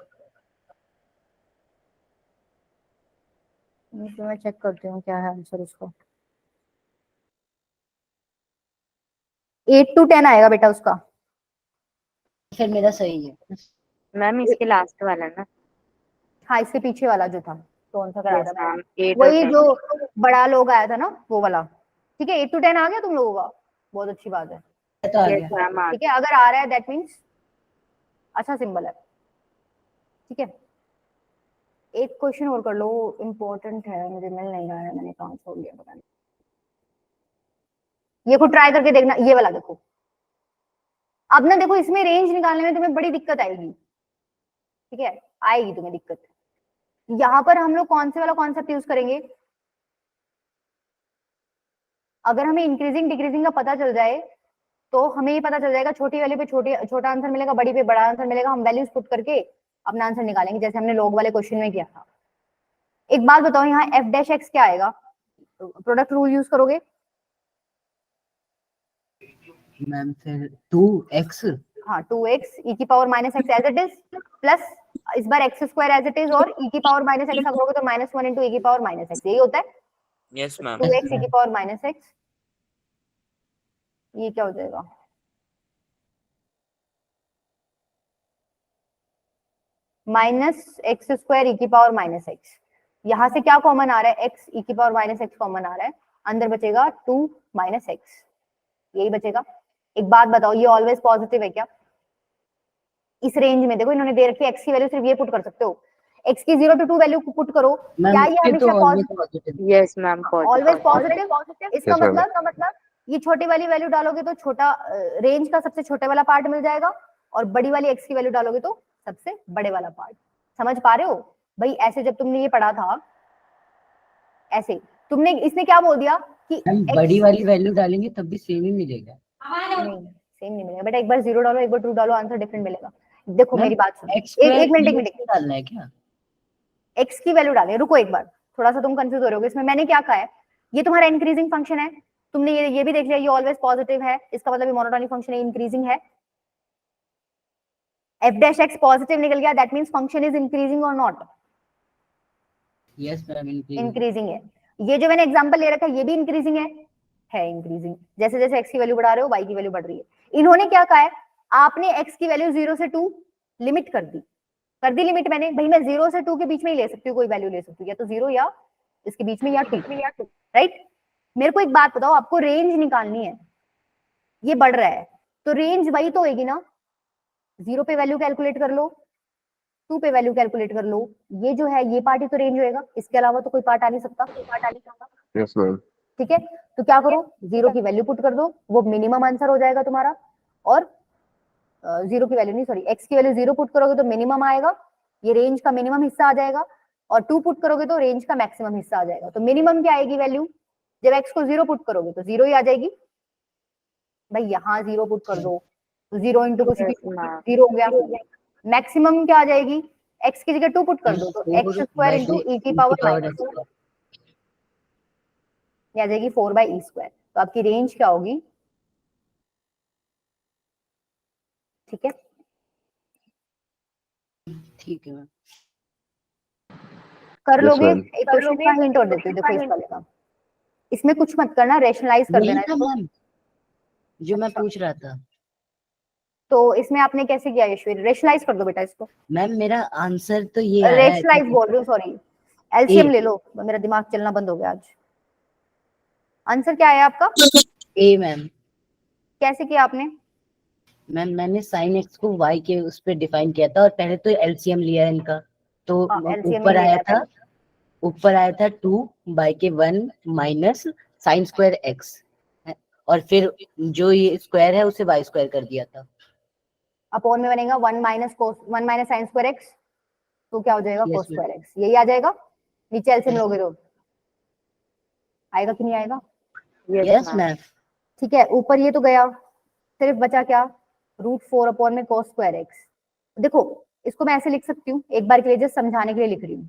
मैं चेक करती हूँ क्या है आंसर उसका। 8 to 10 आएगा बेटा उसका। फिर मेरा सही है। मैम इसके लास्ट वाला ना? हाँ, इसके पीछे वाला जो था, कौन सा कराया यस था? मैम 8 और वही 10। जो बड़ा लोग आया था ना, वो वाला। ठीक है, 8 to 10 आ गया तुम लोगों का, बहुत अच्छी बात है। तो आ यस गया। मैम ठीक है, अगर आ रहा है दैट मीन्स अच्छा सिंबल है। ठीक है, एक क्वेश्चन और कर लो, इम्पोर्टेंट है, मुझे मिल नहीं रहा है, मैंने कहाँ छोड़ दिया पता नहीं। ये को ट्राई करके देखना, ये वाला देखो। अब ना देखो, इसमें रेंज निकालने में तुम्हें बड़ी दिक्कत आएगी। ठीक है, आएगी तुम्हें दिक्कत। यहाँ पर हम लोग कौन से वाला कॉन्सेप्ट यूज करेंगे? अगर हमें इंक्रीजिंग डिक्रीजिंग का पता चल जाए तो हमें ये पता चल जाएगा, छोटी वाले पे छोटा आंसर मिलेगा, बड़ी पे बड़ा आंसर मिलेगा, हम वैल्यूज पुट करके अपना आंसर निकालेंगे, जैसे हमने लॉग वाले क्वेश्चन में किया था। एक बात बताओ, यहाँ एफ डैश एक्स क्या आएगा? प्रोडक्ट रूल यूज करोगे? मैम फिर 2x। हाँ, 2x e की power minus x as it is, plus इस बार x square as it is, और e की पावर माइनस एक्स करोगे तो -1 इंटू e की पावर माइनस एक्स, यही होता है। Yes ma'am. 2x e की पावर माइनस एक्स, ये क्या हो जाएगा? माइनस एक्स स्क्वायर e की पावर माइनस एक्स। यहाँ से क्या कॉमन आ रहा है? x e की पावर माइनस एक्स कॉमन आ रहा है, अंदर बचेगा 2 माइनस एक्स, यही बचेगा। एक बात बताओ, ये ऑलवेज पॉजिटिव है क्या? इस रेंज में देखो, इन्होंने दे रखी है, x की वैल्यू सिर्फ ये पुट कर सकते हो, x की 0 to 2 वैल्यू पुट करो, क्या ये ये तो हमेशा always positive. Yes ma'am always positive. Positive? इसका Yes, ma'am. मतलब ये छोटी वाली वैल्यू डालोगे तो छोटा रेंज का सबसे छोटे वाला पार्ट मिल जाएगा, और बड़ी वाली x की वैल्यू डालोगे तो सबसे बड़े वाला पार्ट। समझ पा रहे हो भाई? ऐसे जब तुमने ये पढ़ा था, ऐसे तुमने, इसने क्या बोल दिया कि हम बड़ी वाली वैल्यू डालेंगे तब भी सेम ही मिलेगा। नहीं, सेम नहीं मिलेगा बेटा, एक बार 0 डालो, एक बार 2 डालो, आंसर डिफरेंट मिलेगा। देखो मैम, मेरी बात सुनो, x एक मिनट डालना है क्या? x की वैल्यू डालें, रुको एक बार, थोड़ा सा तुम कंफ्यूज हो रहे होगे इसमें। मैंने क्या कहा है, ये तुम्हारा इंक्रीजिंग फंक्शन है, तुमने ये भी देख लिया, ये ऑलवेज पॉजिटिव है, इसका मतलब ये मोनोटोनिक फंक्शन है, इंक्रीजिंग है। f डैश x पॉजिटिव निकल गया, that means function is increasing और नॉट? यस मैम, इंक्रीजिंग है। ये जो मैंने एग्जांपल ले रखा है, ये भी इंक्रीजिंग है इंक्रीजिंग। जैसे जैसे x की वैल्यू बढ़ा रहे हो, y की वैल्यू बढ़ रही है। इन्होंने क्या कहा है, आपने x की वैल्यू 0 से 2 लिमिट कर दी लिमिट मैंने, भाई मैं 0 से 2 के बीच में ही ले सकती हूँ, कोई वैल्यू ले सकती हूँ, या तो 0 या इसके बीच में या 2, राइट? मेरे को एक बात बताओ, आपको रेंज निकालनी है, ये बढ़ रहा है तो रेंज वही तो होगी ना, 0 पे वैल्यू कैलकुलेट कर लो, 2 पे वैल्यू कैलकुलेट कर लो, ये जो है ये पार्ट ही तो रेंज होएगा, इसके अलावा तो कोई पार्ट आ नहीं सकता। Yes, ma'am. ठीक है, तो क्या करो, 0 की वैल्यू पुट कर दो, वो मिनिमम आंसर हो जाएगा तुम्हारा, और जीरो की वैल्यू नहीं, सॉरी, एक्स की वैल्यू 0 पुट करोगे तो मिनिमम आएगा, ये रेंज का मिनिमम हिस्सा आ जाएगा, और 2 पुट करोगे तो रेंज का मैक्सिमम हिस्सा आ जाएगा। तो मिनिमम क्या आएगी वैल्यू, जब एक्स को 0 पुट करोगे तो 0 ही आ जाएगी। भाई यहाँ 0 पुट कर दो तो 0 इंटू कुछ भी 0 हो गया। मैक्सिमम क्या आ जाएगी, एक्स की जगह 2 पुट कर दो तो एक्स स्क्वायर इंटू ई की पावर माइनस ये आ जाएगी 4/e²। तो आपकी रेंज क्या होगी, ठीक है, ठीक है मैम। कर Yes, लोगे। ma'am. एक क्वेश्चन का हिंट और देते हो, देखो इस वाले का, इसमें कुछ मत करना, रेशनलाइज कर वही देना था इसको। मैम जो मैं पूछ रहा था। तो इसमें आपने कैसे किया यशवीर, रेशनलाइज कर दो बेटा इसको। मैम मेरा आंसर तो ये आया है रेशनलाइज कि बोल रही हूँ, सॉरी, एलसीएम ले लो, मेरा दिमाग चलना बंद हो गया आज। आंसर क्या है आपका, ए मैम। कैसे किया आपने, मैम मैंने sin x को y के उस पे डिफाइन किया था, और पहले तो एलसीएम लिया है इनका, तो हाँ, LCM ऊपर ही लिया आया है था, ऊपर आया था 2 बाई के 1 माइनस साइन स्क्वायर x, और फिर जो ये स्क्वायर है उसे y स्क्वायर कर दिया था। अपॉन में बनेगा 1 माइनस साइन स्क्वायर एक्स, तो क्या हो जाएगा Yes, कोस स्क्वायर एक्स, यही आ जाएगा। नीचे एलसीएम लोगे तो आएगा कि नहीं आएगा, यस मैम। ठीक है। ऊपर ये तो गया, सिर्फ बचा क्या, √4 अपॉन में कोस स्क्वायर एक्स। देखो इसको मैं ऐसे लिख सकती हूँ, एक बार के लिए जस्ट समझाने के लिए लिख रही हूँ,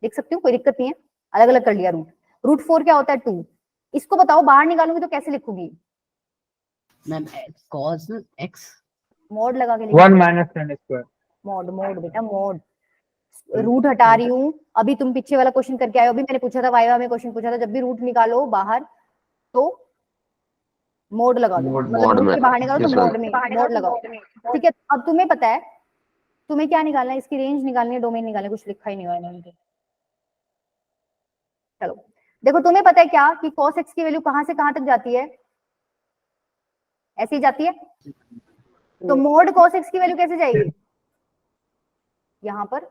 लिख सकती हूँ, कोई दिक्कत नहीं है, अलग अलग कर लिया। √4 क्या होता है 2, इसको बताओ बाहर निकालूंगी तो कैसे लिखूंगी, मैम cos x मोड लगा के 1 लिखूंगी, minus tan square. Mode mode बेटा मोड, रूट हटा रही हूँ। अभी तुम पीछे वाला क्वेश्चन करके आए हो, अभी मैंने पूछा था वाइवा में क्वेश्चन पूछा था, जब भी रूट निकालो बाहर तो मोड लगा दो, मोड मतलब रूट में। के बाहर निकालो तो Yes, मोड ma'am. में मोड लगाओ, ठीक है। अब तुम्हें पता है तुम्हें क्या निकालना है, इसकी रेंज निकालनी है, डोमेन निकालना है, कुछ लिखा ही नहीं हुआ है इन्होंने। चलो देखो, तुम्हें पता है क्या कि cos x की वैल्यू कहां से कहां तक जाती है, ऐसे ही जाती है, तो मोड cos x की वैल्यू कैसे जाएगी, यहाँ पर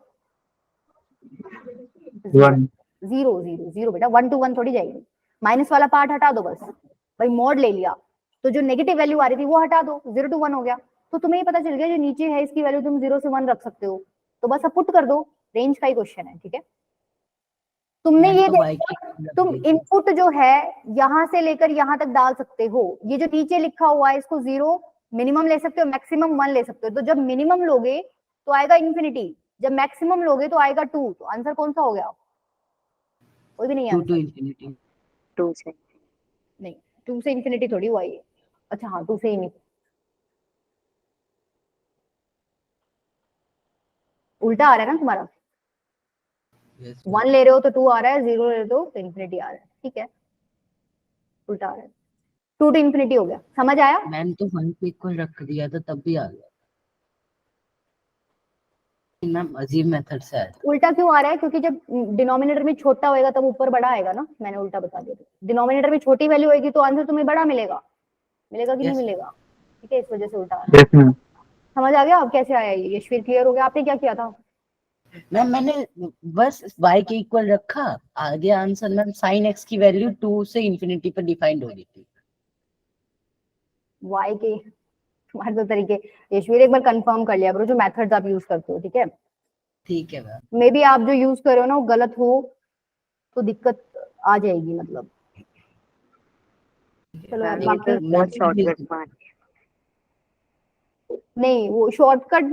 1. 0 बेटा, 1 to 1 थोड़ी जाएगी, माइनस वाला पार्ट हटा दो बस, भाई मोड ले लिया तो जो नेगेटिव वैल्यू आ रही थी वो हटा दो, 0 to 1 हो गया। तो तुम्हें ये पता चल गया जो नीचे है इसकी वैल्यू तुम 0 से 1 रख सकते हो, तो बस अब पुट कर दो, रेंज का ही क्वेश्चन है, ठीक है। तुमने ये तो y देखा, की तुम इनपुट जो है यहां से लेकर यहां तक डाल सकते हो, ये जो नीचे लिखा हुआ है इसको 0 मिनिमम ले सकते हो, मैक्सिमम 1 ले सकते हो। तो जब मिनिमम लोगे तो आएगा इन्फिनिटी, जब मैक्सिमम लोगे तो आएगा 2, तो आंसर कौन सा हो गया, कोई भी नहीं है 2 to आंसर। infinity। 2 से नहीं, 2 से इन्फिनिटी थोड़ी हुआ ये, अच्छा हाँ 2 से ही नहीं, उल्टा आ रहा है ना तुम्हारा, Yes, 1 ले रहे हो तो 2 आ रहा है, 0 ले रहे हो तो इन्फिनिटी आ रहा है, ठीक है, उल्टा आ रहा है, 2 to इन्फिनिटी हो गया, समझ आया। मैंने तो 1 को इक्वल रख दिया था तब भी आ गया। मैम अजीब मेथड से आया था। उल्टा क्यों आ रहा है, क्योंकि जब डिनोमिनेटर में छोटा होएगा तब ऊपर बड़ा आएगा ना, मैंने उल्टा बता दिया। डिनोमिनेटर में छोटी वैल्यू होगी तो आंसर तुम्हें बड़ा मिलेगा, मिलेगा कि नहीं Yes. मिलेगा, ठीक है, इस वजह से उल्टा आ रहा है। Yes, ma'am. समझ आ गया अब कैसे आया ये, यशवीर क्लियर हो गया, आपने क्या किया था, मैम मैंने बस y के इक्वल रखा, आगे आंसर मैम sin x की वैल्यू 2 से इंफिनिटी पर डिफाइंड हो गई थी। वाई के तुम्हारे तो तरीके, यशवीर एक बार कंफर्म कर लिया करो जो मेथड्स आप यूज करते हो, ठीक है। ठीक है मैम। मे बी आप जो यूज कर रहे हो ना वो गलत हो तो दिक्कत आ जाएगी, मतलब चलो यार बाकी शॉर्टकट नहीं, वो शॉर्टकट